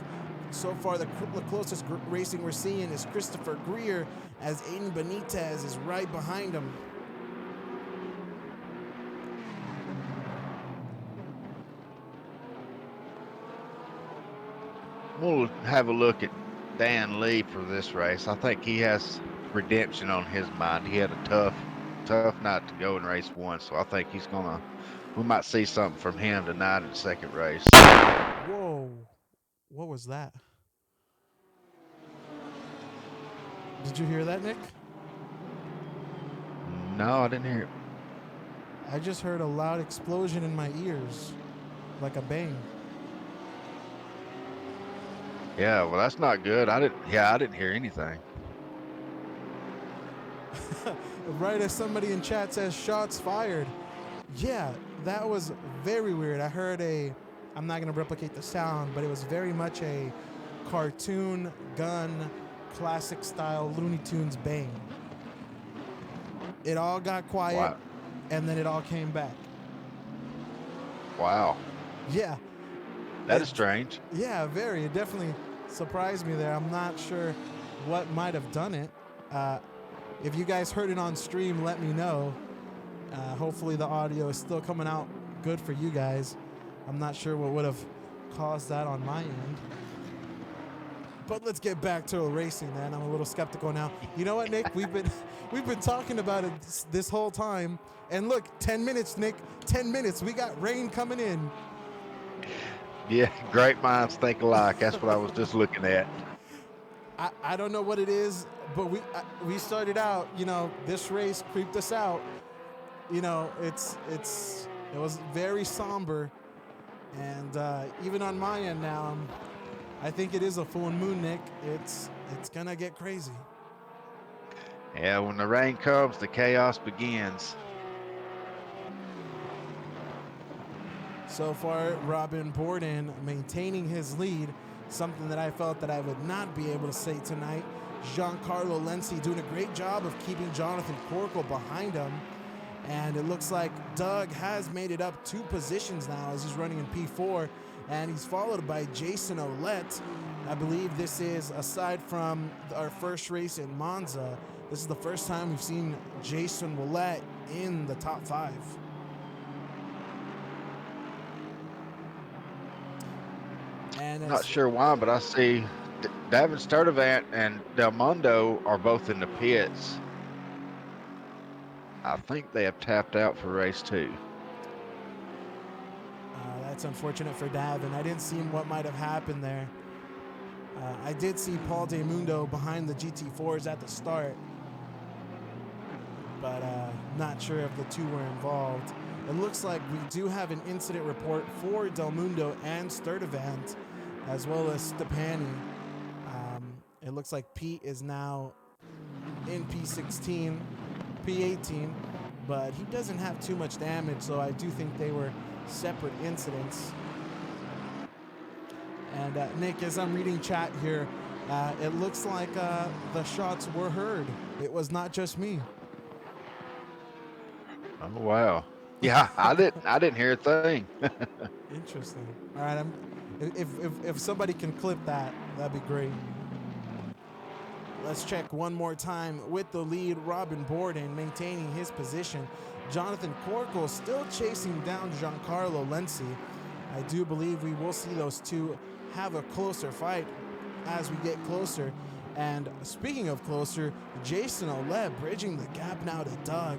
so far the closest racing we're seeing is Christopher Greer, as Aiden Benitez is right behind him. We'll have a look at Dan Lee for this race. I think he has redemption on his mind. He had a tough night to go in race 1, so I think we might see something from him tonight in the second race. Whoa, what was that? Did you hear that, Nick? No, I didn't hear it. I just heard a loud explosion in my ears, like a bang. Yeah, well, that's not good. I didn't hear anything. Right as somebody in chat says, shots fired. Yeah, that was very weird. I heard I'm not going to replicate the sound, but it was very much a cartoon gun, classic style Looney Tunes bang. It all got quiet, Wow. And then it all came back. Wow. Yeah. That is strange. Yeah, very. It definitely surprised me there. I'm not sure what might have done it. If you guys heard it on stream, let me know. Hopefully the audio is still coming out good for you guys. I'm not sure what would have caused that on my end. But let's get back to racing, man. I'm a little skeptical now. You know what, Nick? We've been we've been talking about it this whole time. And look, 10 minutes, Nick. 10 minutes. We got rain coming in. Yeah, great minds think alike. That's what I was just looking at. I don't know what it is, but we started out. This race creeped us out. It was very somber, and even on my end now, I think it is a full moon, Nick. It's gonna get crazy. Yeah, when the rain comes, the chaos begins. So far, Robin Borden maintaining his lead, something that I felt that I would not be able to say tonight. Giancarlo Lenzi doing a great job of keeping Jonathan Corkle behind him. And it looks like Doug has made it up 2 positions now as he's running in P4. And he's followed by Jason Ouellette. I believe this is, aside from our first race in Monza, this is the first time we've seen Jason Ouellette in the top 5. And Not sure why, but I see Davin Sturdivant and Del Mundo are both in the pits. I think they have tapped out for race 2. That's unfortunate for Davin. I didn't see what might have happened there. I did see Paul DeMundo behind the GT4s at the start, but not sure if the 2 were involved. It looks like we do have an incident report for Del Mundo and Sturdivant, as well as Stepani. It looks like Pete is now in P16, P18, but he doesn't have too much damage, so I do think they were separate incidents. And Nick, as I'm reading chat here, it looks like the shots were heard. It was not just me. Oh wow! Yeah, I didn't hear a thing. Interesting. All right, if somebody can clip that, that'd be great. Let's check one more time with the lead. Robin Borden maintaining his position. Jonathan Corkle still chasing down Giancarlo Lenzi. I do believe we will see those 2 have a closer fight as we get closer. And speaking of closer, Jason Ouellette bridging the gap now to Doug.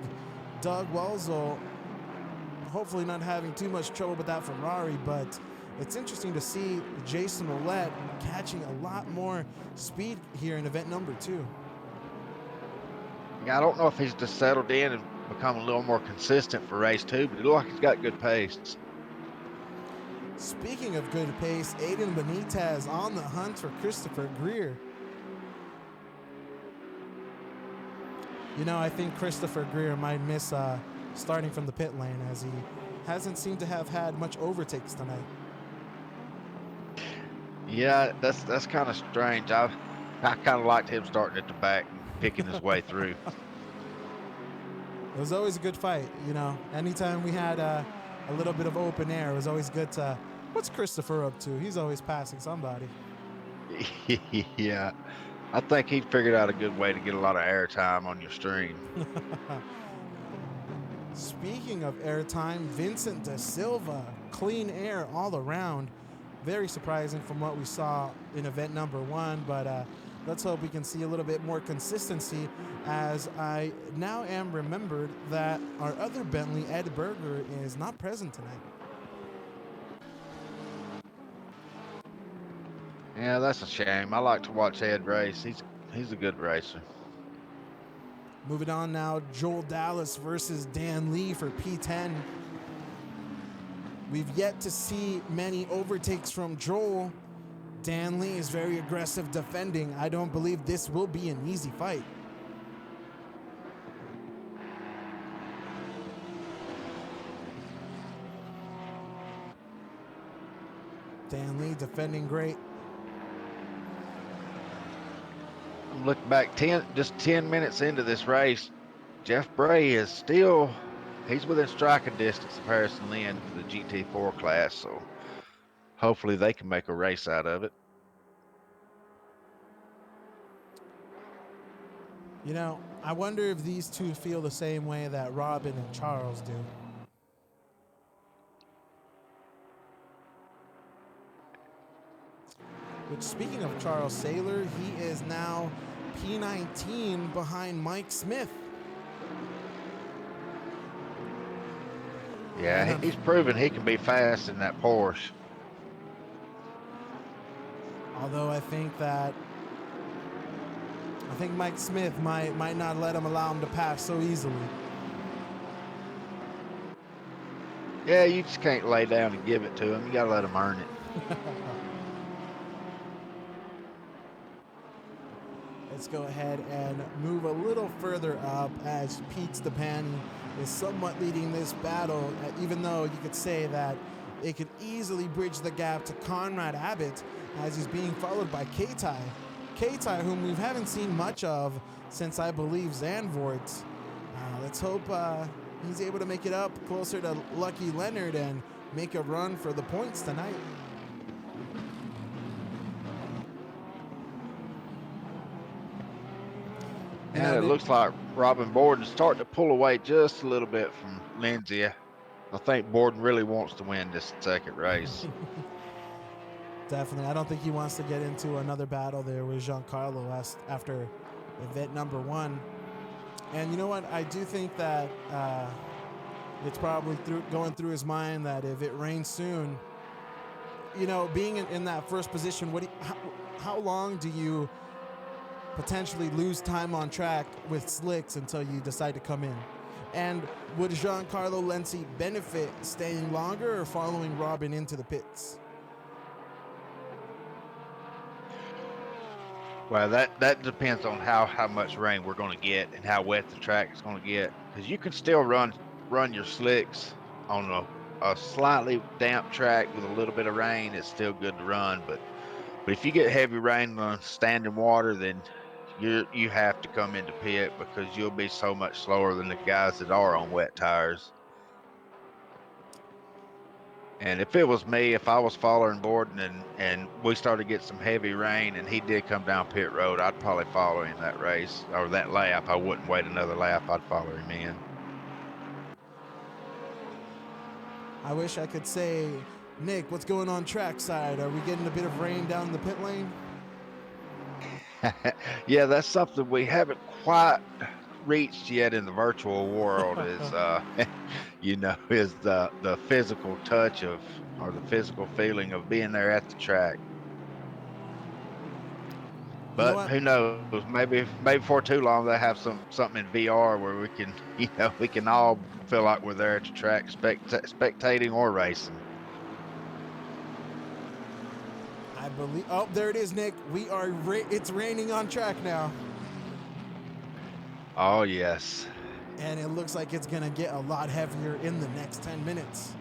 Doug Welzel hopefully not having too much trouble with that Ferrari, but it's interesting to see Jason Ouellette catching a lot more speed here in event number 2. Yeah, I don't know if he's just settled in and become a little more consistent for race 2, but it looks like he's got good pace. Speaking of good pace, Aiden Benitez on the hunt for Christopher Greer. I think Christopher Greer might miss starting from the pit lane, as he hasn't seemed to have had much overtakes tonight. Yeah, that's kind of strange. I kind of liked him starting at the back and picking his way through. It was always a good fight, Anytime we had a little bit of open air, it was always good to, what's Christopher up to? He's always passing somebody. Yeah, I think he figured out a good way to get a lot of airtime on your stream. Speaking of airtime, Vincent Da Silva, clean air all around. Very surprising from what we saw in event number 1, but let's hope we can see a little bit more consistency, as I now am remembered that our other Bentley, Ed Berger, is not present tonight. Yeah, that's a shame. I like to watch Ed race. He's a good racer. Moving on now, Joel Dallas versus Dan Lee for P10. We've yet to see many overtakes from Joel. Dan Lee is very aggressive defending. I don't believe this will be an easy fight. Dan Lee defending great. Look back just 10 minutes into this race, Jeff Bray is still, he's within striking distance of Harrison Lynn for the GT4 class, so hopefully they can make a race out of it. I wonder if these 2 feel the same way that Robin and Charles do. Which, speaking of Charles Saylor, he is now P19 behind Mike Smith. Yeah, he's proven he can be fast in that Porsche. Although I think Mike Smith might not allow him to pass so easily. Yeah, you just can't lay down and give it to him. You got to let him earn it. Let's go ahead and move a little further up as Pete Stepani is somewhat leading this battle, even though you could say that it could easily bridge the gap to Conrad Abbott as he's being followed by K-Tai. K-Tai, whom we haven't seen much of since, I believe, Zandvoort. Let's hope he's able to make it up closer to Lucky Leonard and make a run for the points tonight. And it looks like Robin Borden's starting to pull away just a little bit from Lindsay. I think Borden really wants to win this second race. Definitely. I don't think he wants to get into another battle there with Giancarlo after event number 1. And you know what? I do think that it's probably going through his mind that if it rains soon, being in that first position, how long do you potentially lose time on track with slicks until you decide to come in? And would Giancarlo Lenzi benefit staying longer or following Robin into the pits? Well, that depends on how much rain we're going to get and how wet the track is going to get. Because you can still run your slicks on a slightly damp track with a little bit of rain. It's still good to run. But if you get heavy rain on standing water, then you have to come into pit because you'll be so much slower than the guys that are on wet tires. And if it was me, if I was following Borden and we started to get some heavy rain and he did come down pit road, I'd probably follow him that race or that lap. I wouldn't wait another lap. I'd follow him in. I wish I could say, Nick, what's going on trackside? Are we getting a bit of rain down the pit lane? Yeah, that's something we haven't quite reached yet in the virtual world is is the physical touch of or the physical feeling of being there at the track. You know But what? who knows? Maybe before too long they'll have something in VR where we can we can all feel like we're there at the track spectating or racing. I believe. Oh, there it is, Nick. We are. It's raining on track now, Oh yes. and it looks like it's gonna get a lot heavier in the next 10 minutes.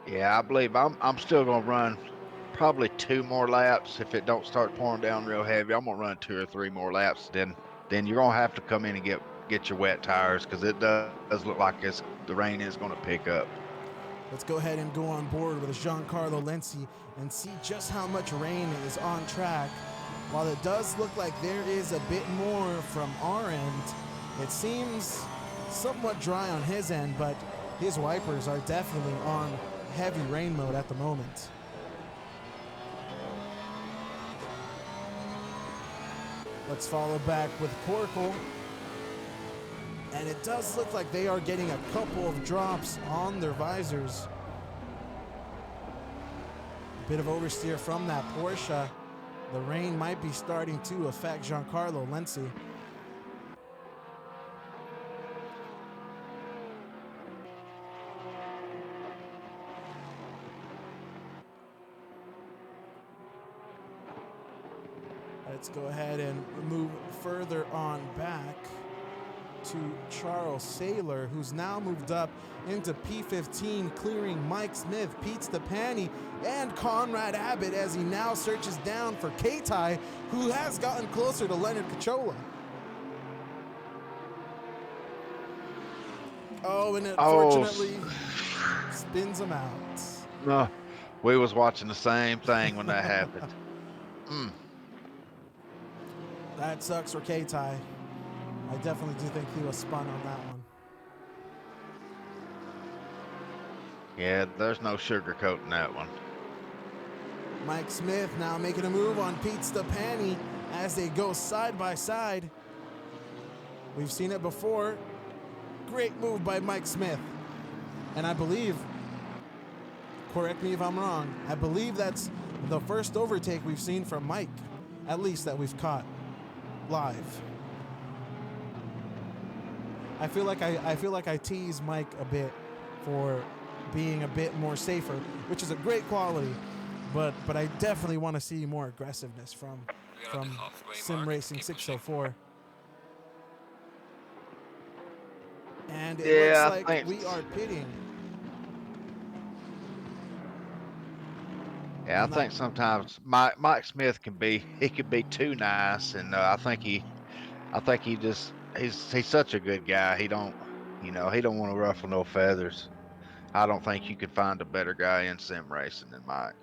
Yeah, I believe I'm still gonna run probably 2 more laps if it don't start pouring down real heavy. I'm gonna run 2 or 3 more laps. Then you're gonna have to come in and get your wet tires because it does look like the rain is gonna pick up. Let's go ahead and go on board with Giancarlo Lenzi and see just how much rain is on track. While it does look like there is a bit more from our end, it seems somewhat dry on his end, but his wipers are definitely on heavy rain mode at the moment. Let's follow back with Corkle. And it does look like they are getting a couple of drops on their visors. A bit of oversteer from that Porsche. The rain might be starting to affect Giancarlo Lenzi. Let's go ahead and move further on back to Charles Saylor, who's now moved up into P15, clearing Mike Smith, Pete Stepani, and Conrad Abbott as he now searches down for K-Tai, who has gotten closer to Leonard Cachola. Oh, and it unfortunately spins him out. No, we was watching the same thing when that happened. That sucks for K-Tai. I definitely do think he was spun on that one. Yeah, there's no sugarcoating that one. Mike Smith now making a move on Pete Stepani as they go side by side. We've seen it before. Great move by Mike Smith. And I believe, correct me if I'm wrong, I believe that's the first overtake we've seen from Mike, at least that we've caught live. I feel like I tease Mike a bit for being a bit more safer, which is a great quality, but I definitely want to see more aggressiveness from We are at the halfway Sim mark. Racing Keep pushing. 604. And it looks Yeah, I like think. we are pitting. Yeah, I I'm not. think sometimes Mike Smith can be he could be too nice, and I think he's such a good guy. He don't he don't want to ruffle no feathers. I don't think you could find a better guy in sim racing than Mike.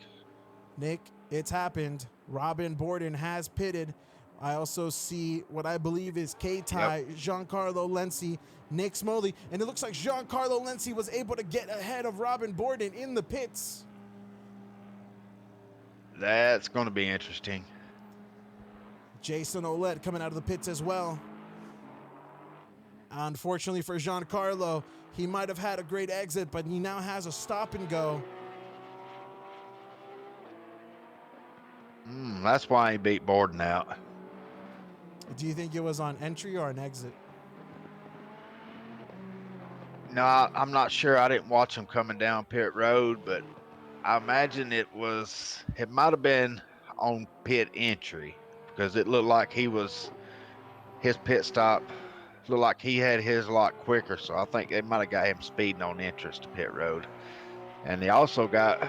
Nick, it's happened. Robin Borden has pitted. I also see what I believe is Yep, K-Ty, Giancarlo Lenzi, Nick Smoley, and it looks like Giancarlo Lenzi was able to get ahead of Robin Borden in the pits. that's going to be interesting. Jason Ouellette coming out of the pits as well. Unfortunately for Giancarlo, he might have had a great exit, but he now has a stop and go. That's why he beat Borden out. Do you think it was on entry or an exit? No, I'm not sure. I didn't watch him coming down pit road, but I imagine it might have been on pit entry because it looked like his pit stop looked like he had his a lot quicker. So I think they might have got him speeding on entrance to pit road, and they also got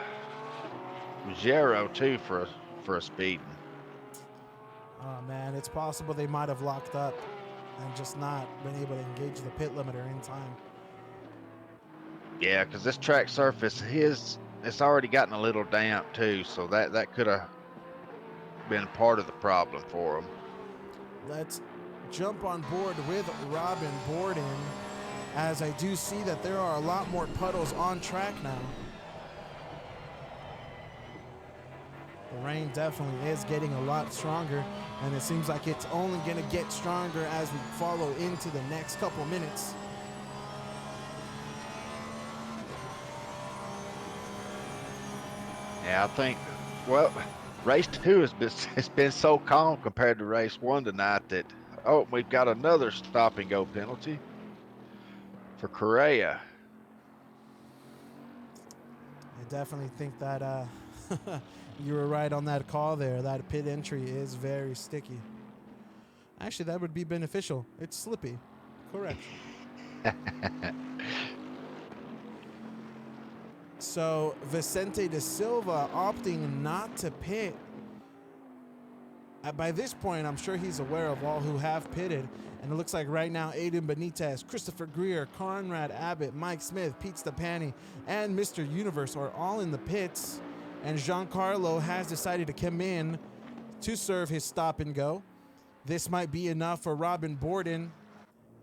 Ruggiero too for a speeding. Oh man, it's possible they might have locked up and just not been able to engage the pit limiter in time. Yeah, because this track surface it's already gotten a little damp too, so that could have been part of the problem for him. Let's jump on board with Robin Borden, as I do see that there are a lot more puddles on track now. The rain definitely is getting a lot stronger, and it seems like it's only going to get stronger as we follow into the next couple minutes. Yeah, I think well, race two it's been so calm compared to race one tonight that we've got another stop and go penalty for Correa. I definitely think that you were right on that call there. That pit entry is very sticky. Actually, that would be beneficial. It's slippy. Correction. So Vicente de Silva opting not to pit. By this point, I'm sure he's aware of all who have pitted. And it looks like right now, Aiden Benitez, Christopher Greer, Conrad Abbott, Mike Smith, Pete Stepani, and Mr. Universe are all in the pits. And Giancarlo has decided to come in to serve his stop and go. This might be enough for Robin Borden.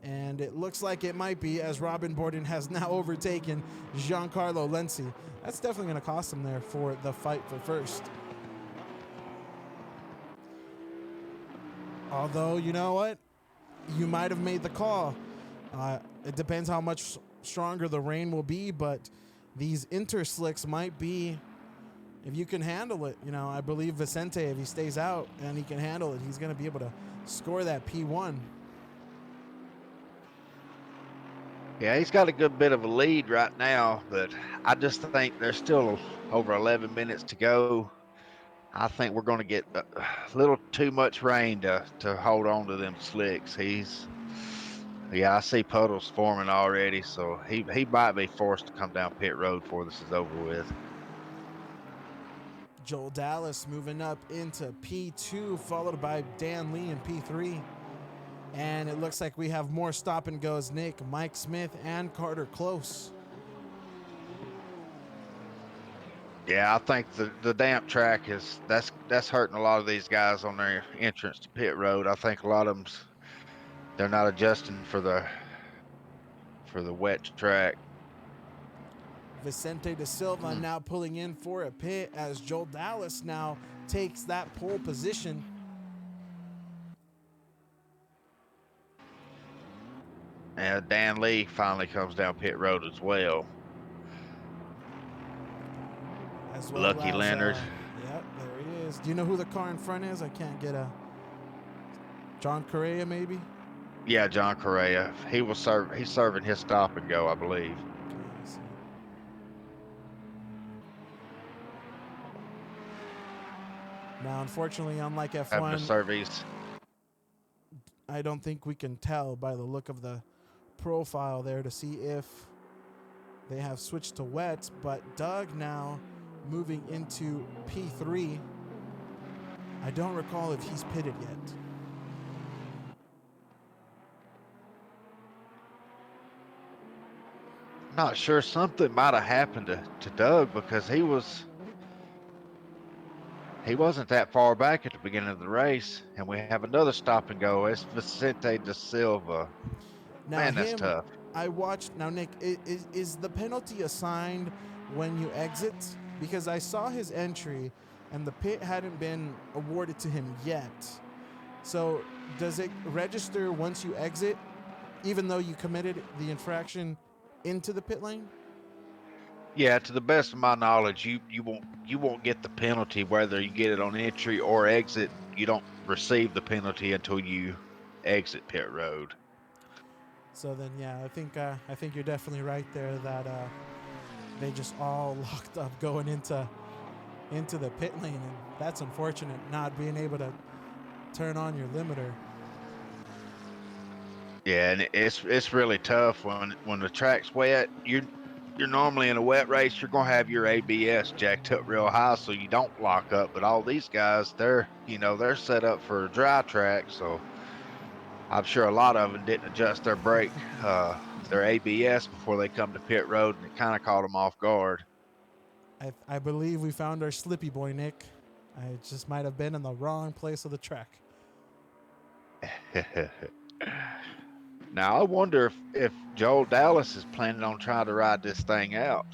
And it looks like it might be, as Robin Borden has now overtaken Giancarlo Lenzi. That's definitely going to cost him there for the fight for first. Although, you know what? You might have made the call. It depends how much stronger the rain will be, but these interslicks might be, if you can handle it. You know, I believe Vicente, if he stays out and he can handle it, he's going to be able to score that P1. Yeah, he's got a good bit of a lead right now, but I just think there's still over 11 minutes to go. I think we're going to get a little too much rain to hold on to them slicks. Yeah, I see puddles forming already, so he might be forced to come down pit road before this is over with. Joel Dallas moving up into P2, followed by Dan Lee in P3. And it looks like we have more stop and goes. Nick, Mike Smith, and Carter Close. Yeah, I think the damp track that's hurting a lot of these guys on their entrance to pit road. I think a lot of they're not adjusting for the wet track. Vicente De Silva now pulling in for a pit as Joel Dallas now takes that pole position. And Dan Lee finally comes down pit road as well. As well Lucky as, Leonard. yep, there he is. Do you know who the car in front is? I can't get a... John Correa, maybe? Yeah, John Correa. He's serving his stop and go, I believe. Okay, I see. Now, unfortunately, unlike Having to F1, serve his. I don't think we can tell by the look of the profile there to see if they have switched to wet, but Doug now moving into P3. I don't recall if he's pitted yet. Not sure, something might have happened to Doug because he wasn't that far back at the beginning of the race, and we have another stop and go. It's Vicente De Silva. Now Man, that's him, tough. I watched. Now Nick, is the penalty assigned when you exit? Because I saw his entry, and the pit hadn't been awarded to him yet. So does it register once you exit, even though you committed the infraction into the pit lane? Yeah, to the best of my knowledge, you won't get the penalty whether you get it on entry or exit. You don't receive the penalty until you exit pit road. So then, yeah, I think you're definitely right there that they just all locked up going into the pit lane, and that's unfortunate, not being able to turn on your limiter. Yeah, and it's really tough when the track's wet. You're normally in a wet race, you're gonna have your ABS jacked up real high so you don't lock up. But all these guys, they're set up for a dry track, so I'm sure a lot of them didn't adjust their ABS before they come to pit road, and it kind of caught them off guard. I believe we found our Slippy boy, Nick. I just might have been in the wrong place of the track. Now I wonder if Joel Dallas is planning on trying to ride this thing out.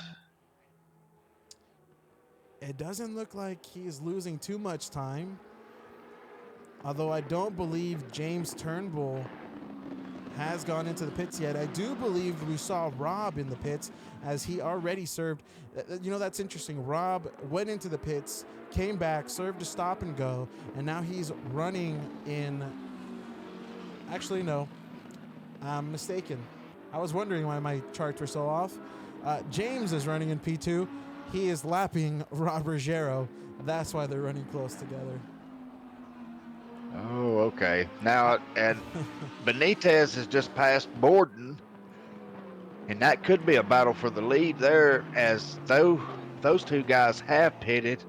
It doesn't look like he's losing too much time. Although I don't believe James Turnbull has gone into the pits yet. I do believe we saw Rob in the pits as he already served. You know, that's interesting. Rob went into the pits, came back, served a stop and go, and now he's running in... Actually, no. I'm mistaken. I was wondering why my charts were so off. James is running in P2. He is lapping Rob Ruggiero. That's why they're running close together. Oh, okay. Now, and Benitez has just passed Borden, and that could be a battle for the lead there, as though those two guys have pitted,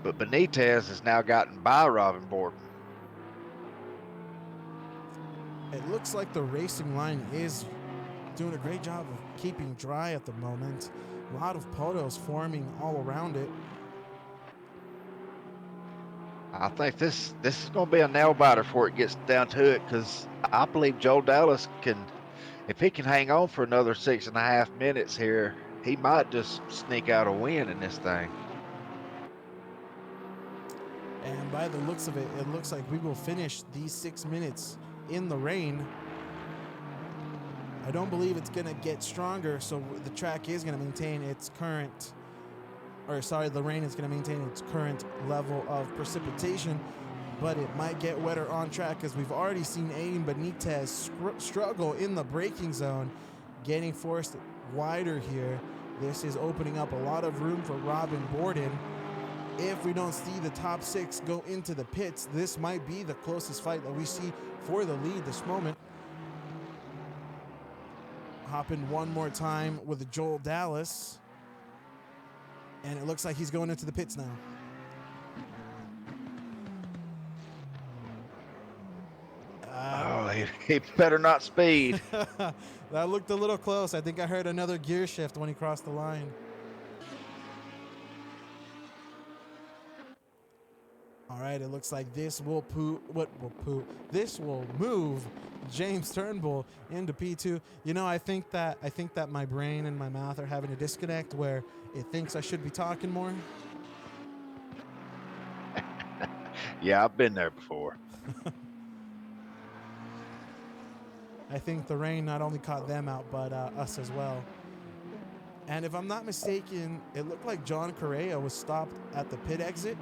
but Benitez has now gotten by Robin Borden. It looks like the racing line is doing a great job of keeping dry at the moment. A lot of puddles forming all around it. I think this is going to be a nail biter before it gets down to it, because I believe Joel Dallas can, if he can hang on for another 6.5 minutes here, he might just sneak out a win in this thing. And by the looks of it, it looks like we will finish these 6 minutes in the rain. I don't believe it's going to get stronger, so the track is going to maintain its current, the rain is going to maintain its current level of precipitation, but it might get wetter on track, as we've already seen Aiden Benitez struggle in the braking zone, getting forced wider here. This is opening up a lot of room for Robin Borden. If we don't see the top 6 go into the pits, this might be the closest fight that we see for the lead this moment. Hopping one more time with Joel Dallas. And it looks like he's going into the pits now. He better not speed. That looked a little close. I think I heard another gear shift when he crossed the line. All right, it looks like this will This will move James Turnbull into P2. You know, I think that my brain and my mouth are having a disconnect where it thinks I should be talking more. Yeah, I've been there before. I think the rain not only caught them out, but us as well. And if I'm not mistaken, it looked like John Correa was stopped at the pit exit.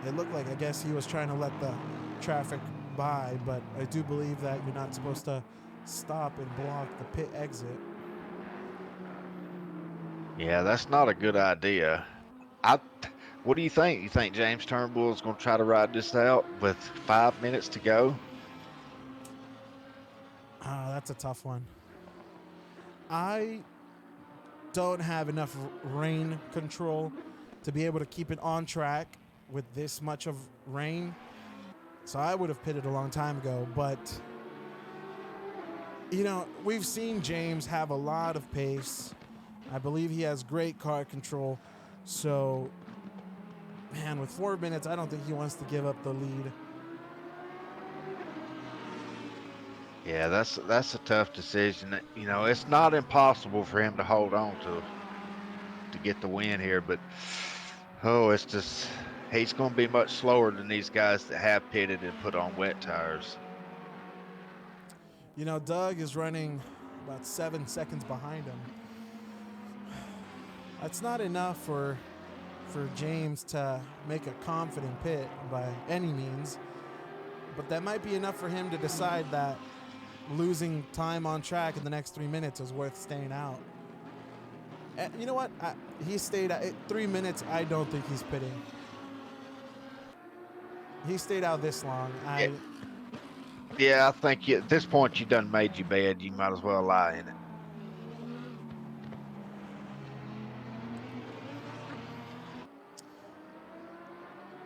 It looked like, I guess he was trying to let the traffic by, but I do believe that you're not supposed to stop and block the pit exit. Yeah, that's not a good idea. I, what do you think? You think James Turnbull is going to try to ride this out with 5 minutes to go? That's a tough one. I don't have enough rain control to be able to keep it on track with this much of rain. So I would have pitted a long time ago, but you know, we've seen James have a lot of pace. I believe he has great car control. So, man, with 4 minutes, I don't think he wants to give up the lead. Yeah, that's a tough decision. You know, it's not impossible for him to hold on to get the win here, but it's just he's going to be much slower than these guys that have pitted and put on wet tires. You know, Doug is running about 7 seconds behind him. That's not enough for James to make a confident pit by any means, but that might be enough for him to decide that losing time on track in the next 3 minutes is worth staying out. And you know what? He stayed out 3 minutes. I don't think he's pitting. He stayed out this long. Yeah, I think at this point you done made your bed. You might as well lie in it.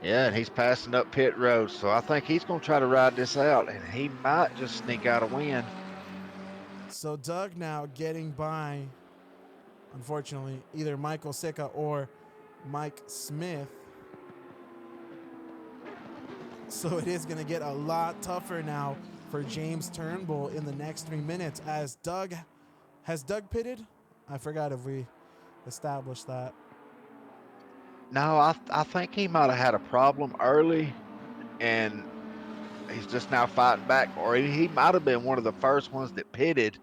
Yeah, and he's passing up pit road, so I think he's going to try to ride this out, and he might just sneak out a win. So Doug now getting by, unfortunately, either Michael Sicca or Mike Smith. So it is going to get a lot tougher now for James Turnbull in the next 3 minutes as Doug... Has Doug pitted? I forgot if we established that. No, I think he might have had a problem early, and he's just now fighting back, or he might have been one of the first ones that pitted,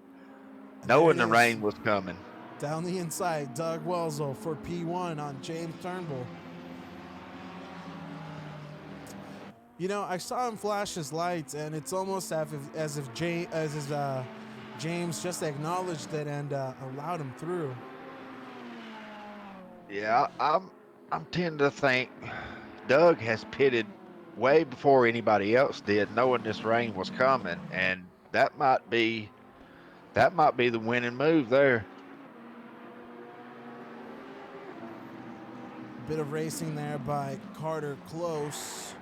knowing the rain was coming. Down the inside, Doug Welzel for P1 on James Turnbull. You know, I saw him flash his lights, and it's almost as if James just acknowledged it and allowed him through. Yeah, I'm tending to think Doug has pitted way before anybody else did, knowing this rain was coming, and that might be the winning move there. Bit of racing there by Carter Close.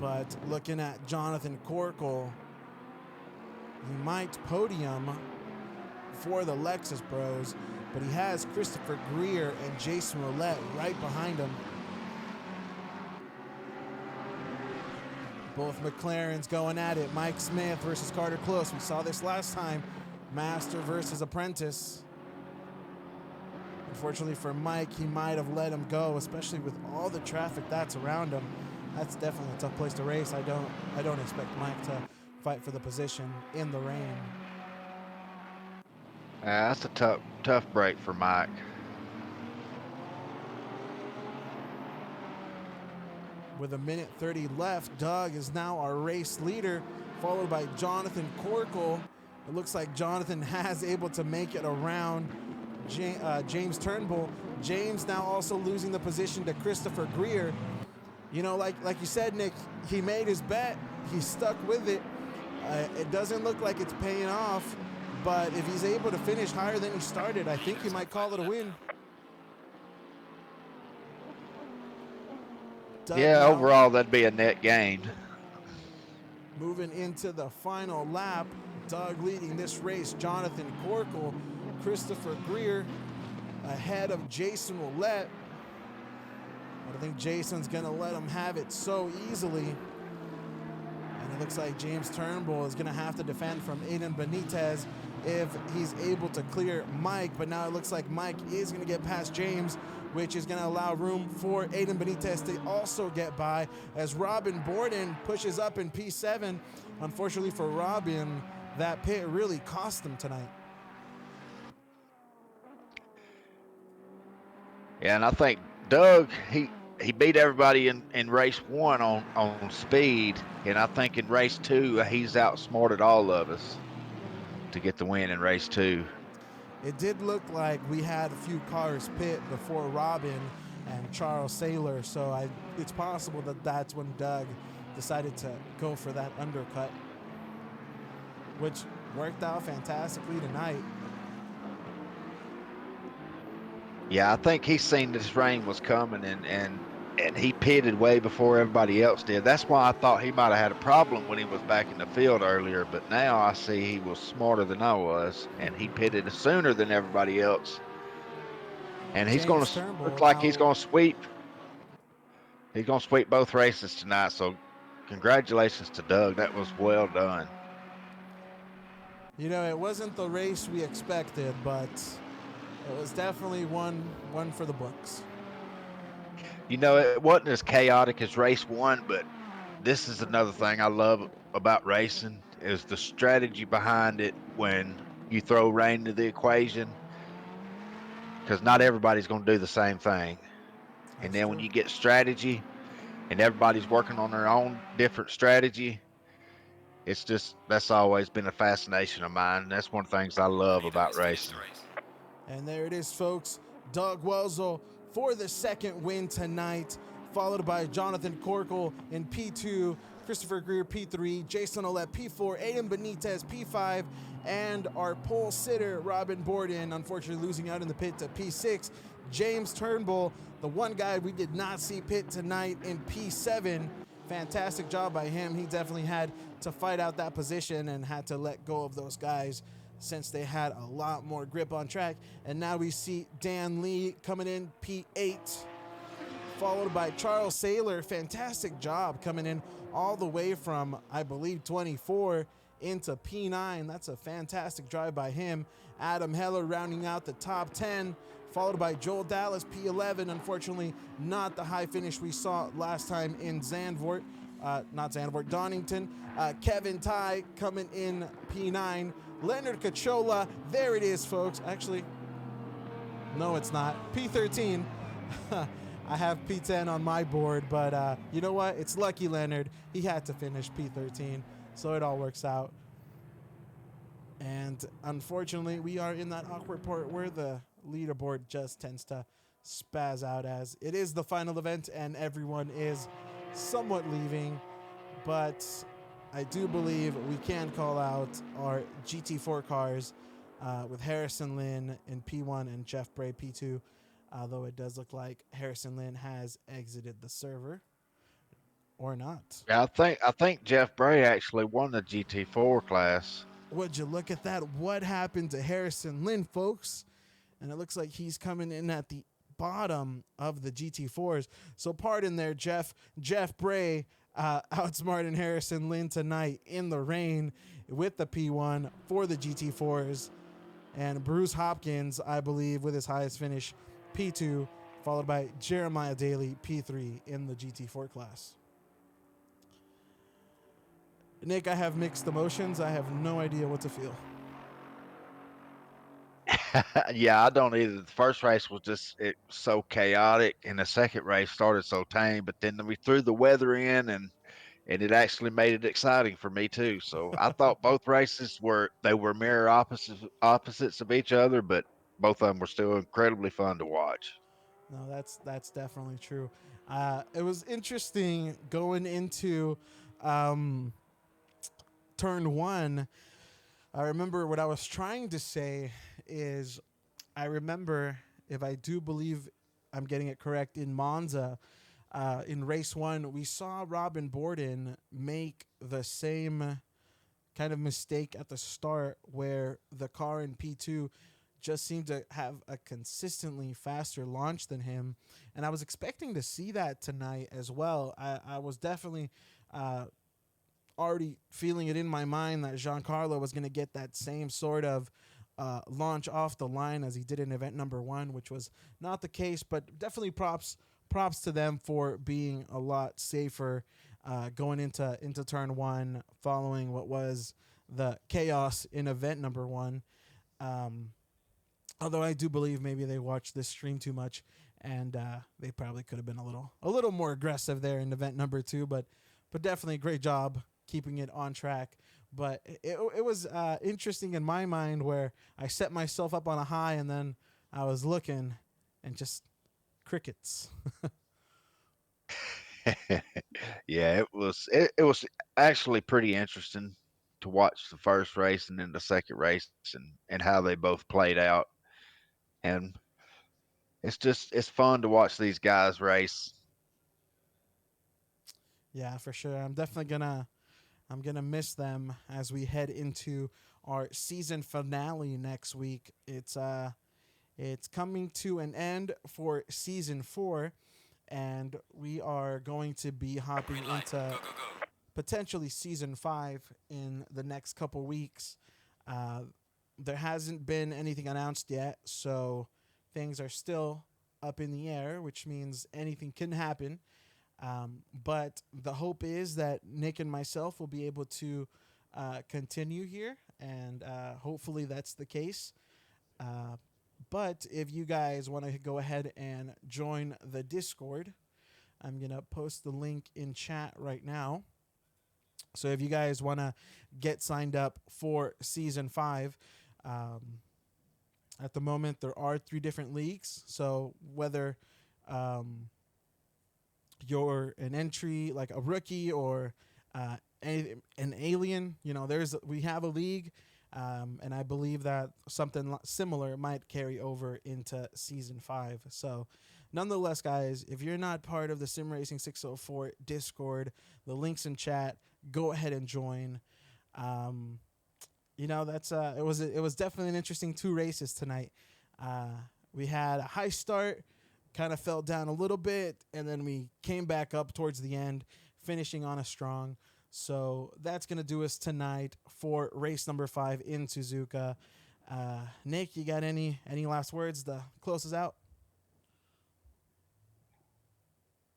But looking at Jonathan Corkle, he might podium for the Lexus Bros, but he has Christopher Greer and Jason Roulette right behind him. Both McLarens going at it. Mike Smith versus Carter Close. We saw this last time. Master versus apprentice. Unfortunately for Mike, he might have let him go, especially with all the traffic that's around him. That's definitely a tough place to race. I don't expect Mike to fight for the position in the rain. That's a tough break for Mike. With 1:30 left, Doug is now our race leader, followed by Jonathan Corkle. It looks like Jonathan has able to make it around James Turnbull. James now also losing the position to Christopher Greer. You know, like you said, Nick, he made his bet. He stuck with it. It doesn't look like it's paying off, but if he's able to finish higher than he started, I think he might call it a win. Yeah, overall, that'd be a net gain. Moving into the final lap, Doug leading this race, Jonathan Corkle, Christopher Greer ahead of Jason Roulette. But I think Jason's going to let him have it so easily. And it looks like James Turnbull is going to have to defend from Aiden Benitez if he's able to clear Mike. But now it looks like Mike is going to get past James, which is going to allow room for Aiden Benitez to also get by as Robin Borden pushes up in P7. Unfortunately for Robin, that pit really cost him tonight. Yeah, and I think Doug, he beat everybody in race 1 on speed, and I think in race 2 he's outsmarted all of us to get the win in race 2. It did look like we had a few cars pit before Robin and Charles Saylor, so it's possible that that's when Doug decided to go for that undercut, which worked out fantastically tonight. Yeah, I think he's seen this rain was coming and he pitted way before everybody else did. That's why I thought he might have had a problem when he was back in the field earlier, but now I see he was smarter than I was, and he pitted sooner than everybody else. And he's going James to look Turnbull like out. he's going to sweep both races tonight. So congratulations to Doug. That was well done. You know, it wasn't the race we expected, but it was definitely one for the books. You know, it wasn't as chaotic as race 1, but this is another thing I love about racing is the strategy behind it when you throw rain into the equation, because not everybody's going to do the same thing. And That's then when true. you get strategy and everybody's working on their own different strategy, it's just that's always been a fascination of mine. That's one of the things I love Leader about has finished racing. the race. And there it is, folks. Doug Welzel for the second win tonight, followed by Jonathan Corkle in P2, Christopher Greer P3, Jason Olette P4, Aiden Benitez P5, and our pole sitter, Robin Borden, unfortunately losing out in the pit to P6. James Turnbull, the one guy we did not see pit tonight, in P7. Fantastic job by him. He definitely had to fight out that position and had to let go of those guys since they had a lot more grip on track. And now we see Dan Lee coming in P8, followed by Charles Saylor. Fantastic job coming in all the way from, I believe, 24 into P9. That's a fantastic drive by him. Adam Heller rounding out the top 10, followed by Joel Dallas, P11. Unfortunately, not the high finish we saw last time in Donington. Kevin Ty coming in P9. Leonard Cachola, there it is, folks. Actually, no, it's not. P13. I have P10 on my board, but you know what? It's lucky Leonard. He had to finish P13, so it all works out. And unfortunately, we are in that awkward part where the leaderboard just tends to spaz out as it is the final event and everyone is somewhat leaving. But I do believe we can call out our GT4 cars with Harrison Lynn in P1 and Jeff Bray P2, though it does look like Harrison Lynn has exited the server. Or not. Yeah, I think Jeff Bray actually won the GT4 class. Would you look at that? What happened to Harrison Lynn, folks? And it looks like he's coming in at the bottom of the GT4s. So pardon there, Jeff Bray outsmarting Harrison Lynn tonight in the rain with the P1 for the GT4s. And Bruce Hopkins, I believe, with his highest finish, P2, followed by Jeremiah Daly, P3 in the GT4 class. Nick, I have mixed emotions. I have no idea what to feel. Yeah, I don't either. The first race was just so chaotic, and the second race started so tame. But then we threw the weather in, and it actually made it exciting for me too. So I thought both races were mirror opposites of each other, but both of them were still incredibly fun to watch. No, that's definitely true. It was interesting going into turn one. I remember what I was trying to say is I remember, if I do believe I'm getting it correct, in Monza, in race one, we saw Robin Borden make the same kind of mistake at the start where the car in P2 just seemed to have a consistently faster launch than him. And I was expecting to see that tonight as well. I was definitely already feeling it in my mind that Giancarlo was going to get that same sort of launch off the line as he did in event number one, which was not the case. But definitely props to them for being a lot safer going into turn one, following what was the chaos in event number one. Um, Although I do believe maybe they watched this stream too much, and they probably could have been a little more aggressive there in event number two. But definitely a great job keeping it on track. But it was interesting in my mind where I set myself up on a high and then I was looking and just crickets. Yeah, it was actually pretty interesting to watch the first race and then the second race and how they both played out. And it's fun to watch these guys race. Yeah, for sure. I'm gonna miss them as we head into our season finale next week. It's coming to an end for season 4, and we are going to be hopping Green light. into Go, go, go. potentially season 5 in the next couple weeks. Uh, there hasn't been anything announced yet, so things are still up in the air, which means anything can happen. But the hope is that Nick and myself will be able to continue here, and hopefully that's the case. Uh, but if you guys want to go ahead and join the Discord, I'm going to post the link in chat right now. So if you guys want to get signed up for season 5, um, at the moment there are 3 different leagues. So whether um, you're an entry like a rookie or an alien, we have a league, and I believe that something similar might carry over into season 5. So nonetheless, guys, if you're not part of the Sim Racing 604 Discord, the links in chat, go ahead and join. um, that's it was definitely an interesting 2 races tonight. We had a high start, kind of fell down a little bit, and then we came back up towards the end, finishing on a strong. So that's gonna do us tonight for race number 5 in Suzuka. Nick, you got any last words to close us out?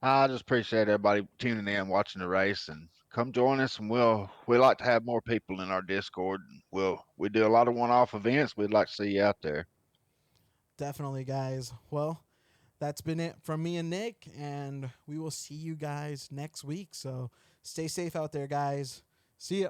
I just appreciate everybody tuning in, watching the race, and come join us. And we like to have more people in our Discord. We do a lot of one-off events. We'd like to see you out there. Definitely, guys. Well, that's been it from me and Nick, and we will see you guys next week. So stay safe out there, guys. See ya.